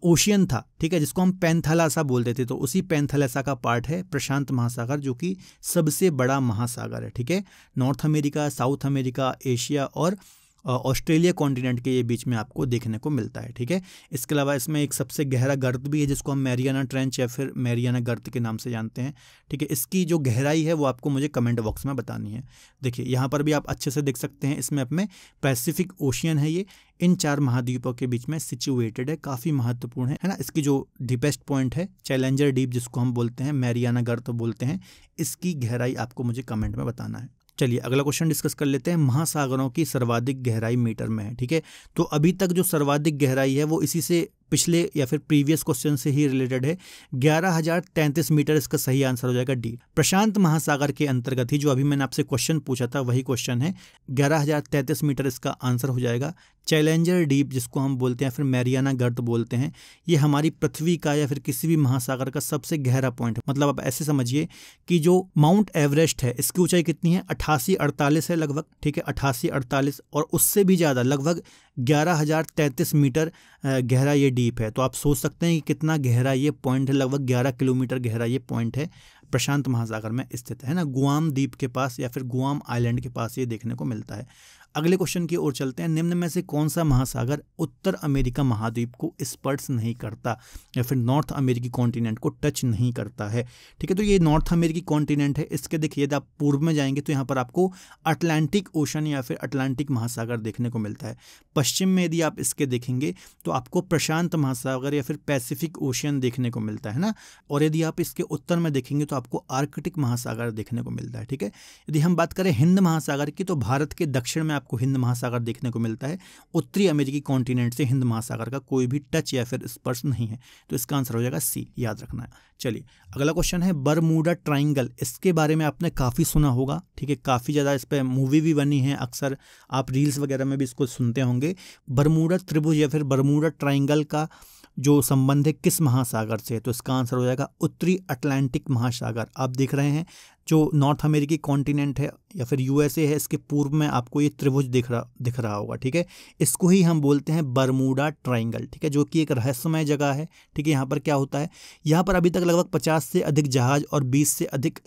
ओशियन था, ठीक है, जिसको हम पैंथेलासा बोलते थे। तो उसी पैंथेलासा का पार्ट है प्रशांत महासागर, जो कि सबसे बड़ा महासागर है, ठीक है। North America, south America, Asia और ऑस्ट्रेलिया कॉन्टिनेंट के ये बीच में आपको देखने को मिलता है, ठीक है। इसके अलावा इसमें एक सबसे गहरा गर्त भी है जिसको हम मैरियाना ट्रेंच या फिर मैरियाना गर्त के नाम से जानते हैं, ठीक है। इसकी जो गहराई है वो आपको मुझे कमेंट बॉक्स में बतानी है। देखिए यहाँ पर भी आप अच्छे से देख सकते हैं, इसमें अपने पैसिफिक ओशियन है, ये इन 4 महाद्वीपों के बीच में सिचुएटेड है, काफ़ी महत्वपूर्ण है ना। इसकी जो डीपेस्ट पॉइंट है चैलेंजर डीप जिसको हम बोलते हैं, मैरियाना गर्त बोलते हैं, इसकी गहराई आपको मुझे कमेंट में बताना है। चलिए अगला क्वेश्चन डिस्कस कर लेते हैं, महासागरों की सर्वाधिक गहराई मीटर में है, ठीक है। तो अभी तक जो सर्वाधिक गहराई है वो इसी से पिछले या फिर प्रीवियस क्वेश्चन से ही रिलेटेड है। 11,033 मीटर इसका सही आंसर हो जाएगा डी। प्रशांत महासागर के अंतर्गत ही जो अभी मैंने आपसे क्वेश्चन पूछा था वही क्वेश्चन है, 11,033 मीटर इसका आंसर हो जाएगा। चैलेंजर डीप जिसको हम बोलते हैं फिर मैरियाना गर्त बोलते हैं, ये हमारी पृथ्वी का या फिर किसी भी महासागर का सबसे गहरा पॉइंट है। मतलब आप ऐसे समझिए कि जो माउंट एवरेस्ट है इसकी ऊंचाई कितनी है, 8848 है लगभग, ठीक है, 8848, और उससे भी ज़्यादा लगभग 11,033 मीटर गहरा ये डीप है। तो आप सोच सकते हैं कि कितना गहरा ये पॉइंट है, लगभग 11 किलोमीटर गहरा ये पॉइंट है, प्रशांत महासागर में स्थित है ना, गुआम द्वीप के पास या फिर गुआम आइलैंड के पास ये देखने को मिलता है। अगले क्वेश्चन की ओर चलते हैं। निम्न में से कौन सा महासागर उत्तर अमेरिका महाद्वीप को स्पर्श नहीं करता या फिर नॉर्थ अमेरिकी कॉन्टिनेंट को टच नहीं करता है, ठीक है। तो ये नॉर्थ अमेरिकी कॉन्टिनेंट है, इसके देखिए यदि आप पूर्व में जाएंगे तो यहाँ पर आपको अटलांटिक ओशन या फिर अटलांटिक महासागर देखने को मिलता है। पश्चिम में यदि आप इसके देखेंगे तो आपको प्रशांत महासागर या फिर पैसिफिक ओशियन देखने को मिलता है ना, और यदि आप इसके उत्तर में देखेंगे तो आपको आर्कटिक महासागर देखने को मिलता है, ठीक है। यदि हम बात करें हिंद महासागर की तो भारत के दक्षिण में आपको हिंद महासागर देखने को मिलता है। उत्तरी अमेरिकी कॉन्टिनेंट से हिंद महासागर का कोई भी टच या फिर स्पर्श नहीं है, तो इसका आंसर हो जाएगा सी, याद रखना है। चलिए अगला क्वेश्चन है बरमूडा ट्राइंगल, इसके बारे में आपने काफ़ी सुना होगा, ठीक है, काफ़ी ज़्यादा इस पर मूवी भी बनी है, अक्सर आप रील्स वगैरह में भी इसको सुनते होंगे। बरमूडा त्रिभुज या फिर बरमूडा ट्राइंगल का जो संबंध है किस महासागर से, तो इसका आंसर हो जाएगा उत्तरी अटलांटिक महासागर। आप देख रहे हैं जो नॉर्थ अमेरिकी कॉन्टिनेंट है या फिर यूएसए है, इसके पूर्व में आपको ये त्रिभुज दिख रहा होगा, ठीक है। इसको ही हम बोलते हैं बरमूडा ट्राइंगल, ठीक है, जो कि एक रहस्यमय जगह है, ठीक है। यहाँ पर क्या होता है, यहाँ पर अभी तक लगभग 50 से अधिक जहाज और 20 से अधिक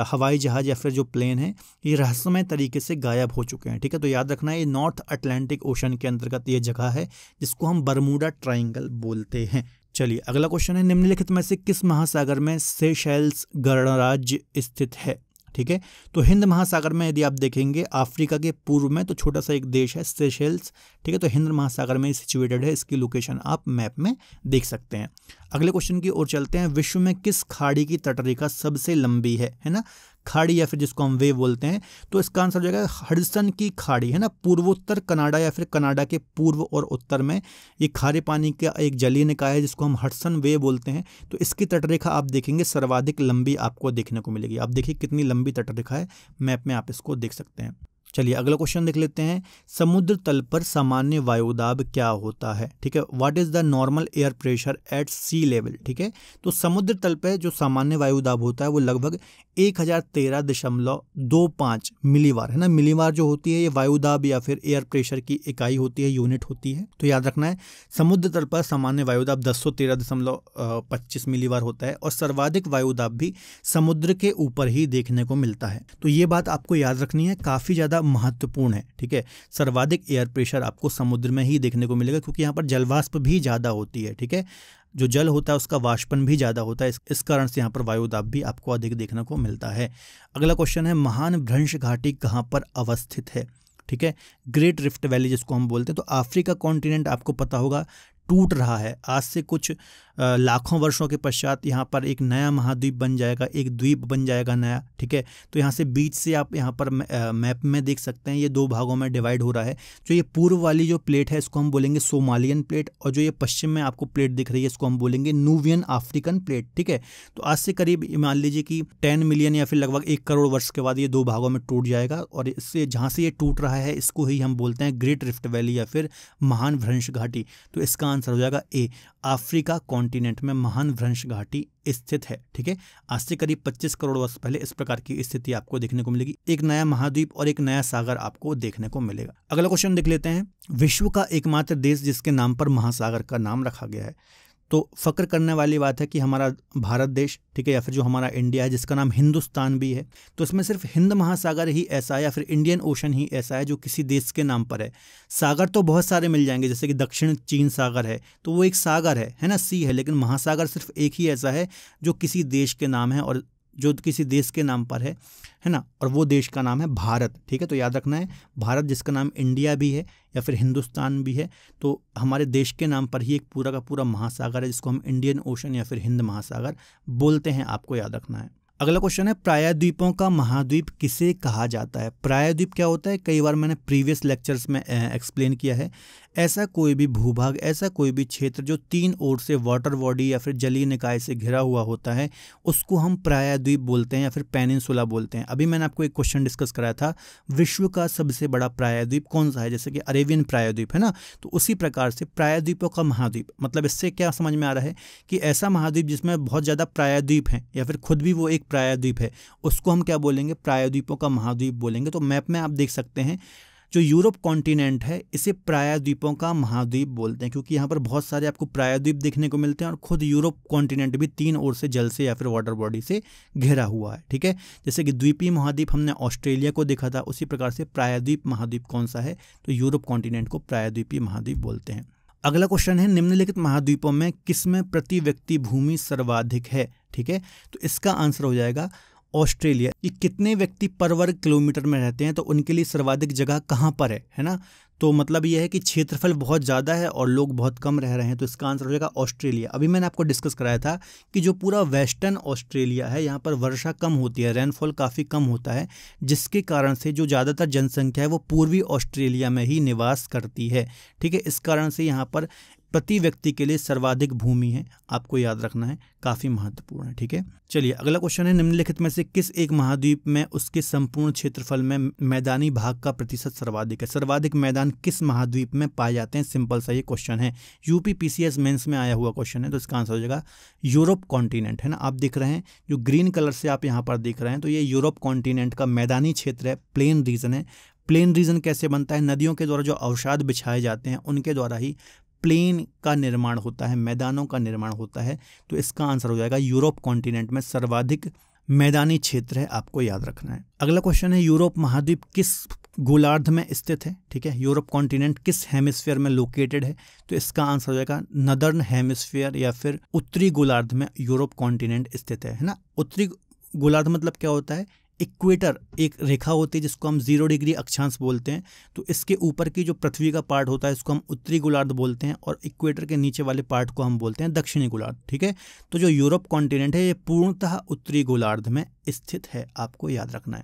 हवाई जहाज या फिर जो प्लेन है ये रहस्यमय तरीके से गायब हो चुके हैं, ठीक है। तो याद रखना है ये नॉर्थ अटलांटिक ओशन के अंतर्गत ये जगह है जिसको हम बरमूडा ट्राइंगल बोलते हैं। चलिए अगला क्वेश्चन है निम्नलिखित में से किस महासागर में सेशेल्स गणराज्य स्थित है, ठीक है। तो हिंद महासागर में यदि आप देखेंगे अफ्रीका के पूर्व में तो छोटा सा एक देश है सेशेल्स, ठीक है। तो हिंद महासागर में सिचुएटेड है, इसकी लोकेशन आप मैप में देख सकते हैं। अगले क्वेश्चन की ओर चलते हैं। विश्व में किस खाड़ी की तटरेखा सबसे लंबी है ना, खाड़ी या फिर जिसको हम वे बोलते हैं, तो इसका आंसर हो जाएगा हडसन की खाड़ी, है ना। पूर्वोत्तर कनाडा या फिर कनाडा के पूर्व और उत्तर में ये खारे पानी का एक जलीय निकाय है जिसको हम हडसन वे बोलते हैं। तो इसकी तटरेखा आप देखेंगे सर्वाधिक लंबी आपको देखने को मिलेगी। आप देखिए कितनी लंबी तटरेखा है, मैप में आप इसको देख सकते हैं। चलिए अगला क्वेश्चन देख लेते हैं। समुद्र तल पर सामान्य वायुदाब क्या होता है, ठीक है। What is the normal air pressure at sea level, ठीक है। तो समुद्र तल पर जो सामान्य वायुदाब होता है वो लगभग 1013.25 मिलीबार है ना। मिलीबार जो होती है ये वायुदाब या फिर एयर प्रेशर की इकाई होती है, यूनिट होती है। तो याद रखना है समुद्र तल पर सामान्य वायुदाब 1013.25 मिलीबार होता है और सर्वाधिक वायुदाब भी समुद्र के ऊपर ही देखने को मिलता है। तो ये बात आपको याद रखनी है, काफ़ी ज़्यादा महत्वपूर्ण है, ठीक है। सर्वाधिक एयर प्रेशर आपको समुद्र में ही देखने को मिलेगा क्योंकि यहाँ पर जलवाष्प भी ज़्यादा होती है, ठीक है। जो जल होता है उसका वाष्पन भी ज़्यादा होता है, इस कारण से यहाँ पर वायुदाब भी आपको अधिक देखने को मिलता है। अगला क्वेश्चन है महान भ्रंश घाटी कहाँ पर अवस्थित है, ठीक है। ग्रेट रिफ्ट वैली जिसको हम बोलते हैं। तो अफ्रीका कॉन्टिनेंट आपको पता होगा टूट रहा है, आज से कुछ लाखों वर्षों के पश्चात यहाँ पर एक नया महाद्वीप बन जाएगा, एक द्वीप बन जाएगा नया, ठीक है। तो यहाँ से बीच से आप यहाँ पर मैप में देख सकते हैं ये दो भागों में डिवाइड हो रहा है। जो ये पूर्व वाली जो प्लेट है इसको हम बोलेंगे सोमालियन प्लेट, और जो ये पश्चिम में आपको प्लेट दिख रही है इसको हम बोलेंगे नूबियन अफ्रीकन प्लेट, ठीक है। तो आज से करीब मान लीजिए कि 10 मिलियन या फिर लगभग 1 करोड़ वर्ष के बाद ये दो भागों में टूट जाएगा, और इससे जहाँ से ये टूट रहा है इसको ही हम बोलते हैं ग्रेट रिफ्ट वैली या फिर महान भ्रंश घाटी। तो इसका आंसर हो जाएगा ए, अफ्रीका कॉन्टिनेंट में महान भ्रंश घाटी स्थित है, ठीक है। आज से करीब 25 करोड़ वर्ष पहले इस प्रकार की स्थिति आपको देखने को मिलेगी, एक नया महाद्वीप और एक नया सागर आपको देखने को मिलेगा। अगला क्वेश्चन देख लेते हैं। विश्व का एकमात्र देश जिसके नाम पर महासागर का नाम रखा गया है, तो फक्र करने वाली बात है कि हमारा भारत देश, ठीक है, या फिर जो हमारा इंडिया है जिसका नाम हिंदुस्तान भी है, तो इसमें सिर्फ हिंद महासागर ही ऐसा है या फिर इंडियन ओशन ही ऐसा है जो किसी देश के नाम पर है। सागर तो बहुत सारे मिल जाएंगे, जैसे कि दक्षिण चीन सागर है तो वो एक सागर है ना, सी है, लेकिन महासागर सिर्फ एक ही ऐसा है जो किसी देश के नाम है और जो किसी देश के नाम पर है ना, और वो देश का नाम है भारत, ठीक है। तो याद रखना है भारत जिसका नाम इंडिया भी है या फिर हिंदुस्तान भी है, तो हमारे देश के नाम पर ही एक पूरा का पूरा महासागर है जिसको हम इंडियन ओशन या फिर हिंद महासागर बोलते हैं, आपको याद रखना है। अगला क्वेश्चन है प्रायद्वीपों का महाद्वीप किसे कहा जाता है। प्रायद्वीप क्या होता है, कई बार मैंने प्रीवियस लेक्चर्स में एक्सप्लेन किया है। ऐसा कोई भी भूभाग, ऐसा कोई भी क्षेत्र जो 3 ओर से वाटर बॉडी या फिर जलीय निकाय से घिरा हुआ होता है, उसको हम प्रायद्वीप बोलते हैं या फिर पेनिनसुला बोलते हैं। अभी मैंने आपको एक क्वेश्चन डिस्कस कराया था, विश्व का सबसे बड़ा प्रायद्वीप कौन सा है, जैसे कि अरेबियन प्रायद्वीप है ना। तो उसी प्रकार से प्रायद्वीपों का महाद्वीप, मतलब इससे क्या समझ में आ रहा है कि ऐसा महाद्वीप जिसमें बहुत ज़्यादा प्रायद्वीप हैं या फिर खुद भी वो एक प्रायद्वीप है, उसको हम क्या बोलेंगे, प्रायद्वीपों का महाद्वीप बोलेंगे। तो मैप में आप देख सकते हैं जो यूरोप कॉन्टिनेंट है इसे प्रायद्वीपों का महाद्वीप बोलते हैं, क्योंकि यहाँ पर बहुत सारे आपको प्रायद्वीप देखने को मिलते हैं और खुद यूरोप कॉन्टिनेंट भी 3 ओर से जल से या फिर वाटर बॉडी से घिरा हुआ है। ठीक है, जैसे कि द्वीपीय महाद्वीप हमने ऑस्ट्रेलिया को देखा था, उसी प्रकार से प्रायद्वीप महाद्वीप कौन सा है, तो यूरोप कॉन्टिनेंट को प्रायद्वीपीय महाद्वीप बोलते हैं। अगला क्वेश्चन है, निम्नलिखित महाद्वीपों में किसमें प्रति व्यक्ति भूमि सर्वाधिक है। ठीक है, तो इसका आंसर हो जाएगा ऑस्ट्रेलिया। कि कितने व्यक्ति पर वर्ग किलोमीटर में रहते हैं, तो उनके लिए सर्वाधिक जगह कहाँ पर है ना। तो मतलब यह है कि क्षेत्रफल बहुत ज़्यादा है और लोग बहुत कम रह रहे हैं, तो इसका आंसर हो जाएगा ऑस्ट्रेलिया। अभी मैंने आपको डिस्कस कराया था कि जो पूरा वेस्टर्न ऑस्ट्रेलिया है, यहाँ पर वर्षा कम होती है, रेनफॉल काफ़ी कम होता है, जिसके कारण से जो ज़्यादातर जनसंख्या है वो पूर्वी ऑस्ट्रेलिया में ही निवास करती है। ठीक है, इस कारण से यहाँ पर प्रति व्यक्ति के लिए सर्वाधिक भूमि है, आपको याद रखना है, काफ़ी महत्वपूर्ण है। ठीक है, चलिए अगला क्वेश्चन है, निम्नलिखित में से किस एक महाद्वीप में उसके संपूर्ण क्षेत्रफल में मैदानी भाग का प्रतिशत सर्वाधिक है। सर्वाधिक मैदान किस महाद्वीप में पाए जाते हैं, सिंपल सा ये क्वेश्चन है, यूपीपीसीएस मेंस में आया हुआ क्वेश्चन है, तो इसका आंसर हो जाएगा यूरोप कॉन्टिनेंट है ना। आप देख रहे हैं जो ग्रीन कलर से आप यहाँ पर देख रहे हैं, तो ये यूरोप कॉन्टिनेंट का मैदानी क्षेत्र है, प्लेन रीजन है। प्लेन रीजन कैसे बनता है, नदियों के द्वारा जो अवसाद बिछाए जाते हैं उनके द्वारा ही प्लेन का निर्माण होता है, मैदानों का निर्माण होता है। तो इसका आंसर हो जाएगा यूरोप कॉन्टिनेंट में सर्वाधिक मैदानी क्षेत्र है, आपको याद रखना है। अगला क्वेश्चन है, यूरोप महाद्वीप किस गोलार्ध में स्थित है। ठीक है, यूरोप कॉन्टिनेंट किस हेमिस्फीयर में लोकेटेड है, तो इसका आंसर हो जाएगा नदर्न हेमिस्फीयर या फिर उत्तरी गोलार्ध में यूरोप कॉन्टिनेंट स्थित है ना। उत्तरी गोलार्ध मतलब क्या होता है, इक्वेटर एक रेखा होती है जिसको हम 0 डिग्री अक्षांश बोलते हैं, तो इसके ऊपर की जो पृथ्वी का पार्ट होता है इसको हम उत्तरी गोलार्ध बोलते हैं और इक्वेटर के नीचे वाले पार्ट को हम बोलते हैं दक्षिणी गोलार्ध। ठीक है, तो जो यूरोप कॉन्टिनेंट है ये पूर्णतः उत्तरी गोलार्ध में स्थित है, आपको याद रखना है।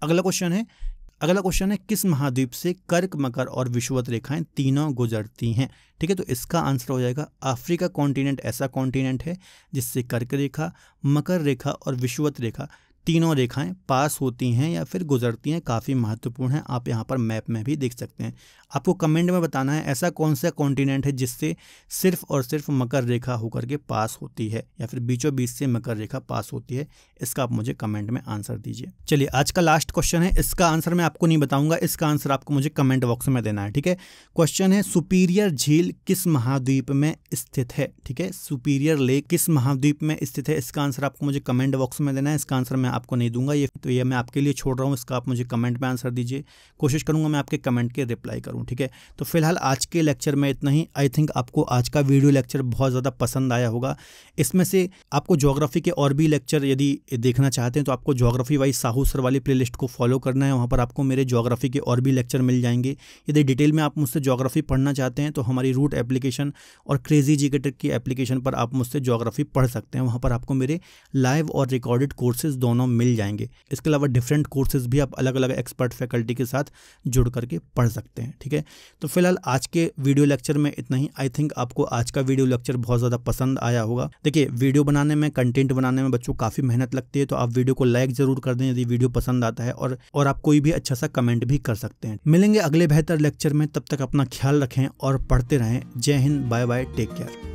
अगला क्वेश्चन है किस महाद्वीप से कर्क, मकर और विषुवत रेखाएं तीनों गुजरती हैं। ठीक है, तो इसका आंसर हो जाएगा अफ्रीका कॉन्टिनेंट ऐसा कॉन्टिनेंट है जिससे कर्क रेखा, मकर रेखा और विषुवत रेखा तीनों रेखाएं पास होती हैं या फिर गुजरती हैं, काफ़ी महत्वपूर्ण है। आप यहाँ पर मैप में भी देख सकते हैं। आपको कमेंट में बताना है ऐसा कौन सा कॉन्टिनेंट है जिससे सिर्फ और सिर्फ मकर रेखा होकर के पास होती है या फिर बीचों बीच से मकर रेखा पास होती है, इसका आप मुझे कमेंट में आंसर दीजिए। चलिए आज का लास्ट क्वेश्चन है, इसका आंसर मैं आपको नहीं बताऊंगा, इसका आंसर आपको मुझे कमेंट बॉक्स में देना है। ठीक है, क्वेश्चन है सुपीरियर झील किस महाद्वीप में स्थित है। ठीक है, सुपीरियर लेक किस महाद्वीप में स्थित है, इसका आंसर आपको मुझे कमेंट बॉक्स में देना है। इसका आंसर मैं आपको नहीं दूंगा, ये मैं आपके लिए छोड़ रहा हूँ, इसका आप मुझे कमेंट में आंसर दीजिए, कोशिश करूंगा मैं आपके कमेंट के रिप्लाई करूँ। ठीक है, तो फिलहाल आज के लेक्चर में इतना ही। आई थिंक आपको आज का वीडियो लेक्चर बहुत ज़्यादा पसंद आया होगा। इसमें से आपको ज्योग्राफी के और भी लेक्चर यदि देखना चाहते हैं तो आपको ज्योग्राफी वाइज साहू सर वाली प्लेलिस्ट को फॉलो करना है, वहाँ पर आपको मेरे ज्योग्राफी के और भी लेक्चर मिल जाएंगे। यदि डिटेल में आप मुझसे ज्योग्राफी पढ़ना चाहते हैं तो हमारी रूट एप्लीकेशन और क्रेजी जीके ट्रिक की एप्लीकेशन पर आप मुझसे ज्योग्राफी पढ़ सकते हैं, वहाँ पर आपको मेरे लाइव और रिकॉर्डेड कोर्सेज दोनों मिल जाएंगे। इसके अलावा डिफरेंट कोर्सेज भी आप अलग अलग एक्सपर्ट फैकल्टी के साथ जुड़ करके पढ़ सकते हैं। ठीक है, तो फिलहाल आज के वीडियो लेक्चर में इतना ही। आई थिंक आपको आज का वीडियो लेक्चर बहुत ज़्यादा पसंद आया होगा। देखिए, वीडियो बनाने में, कंटेंट बनाने में बच्चों काफ़ी मेहनत लगती है, तो आप वीडियो को लाइक ज़रूर कर दें यदि वीडियो पसंद आता है, और आप कोई भी अच्छा सा कमेंट भी कर सकते हैं। मिलेंगे अगले बेहतर लेक्चर में, तब तक अपना ख्याल रखें और पढ़ते रहें। जय Hind, bye bye, take care.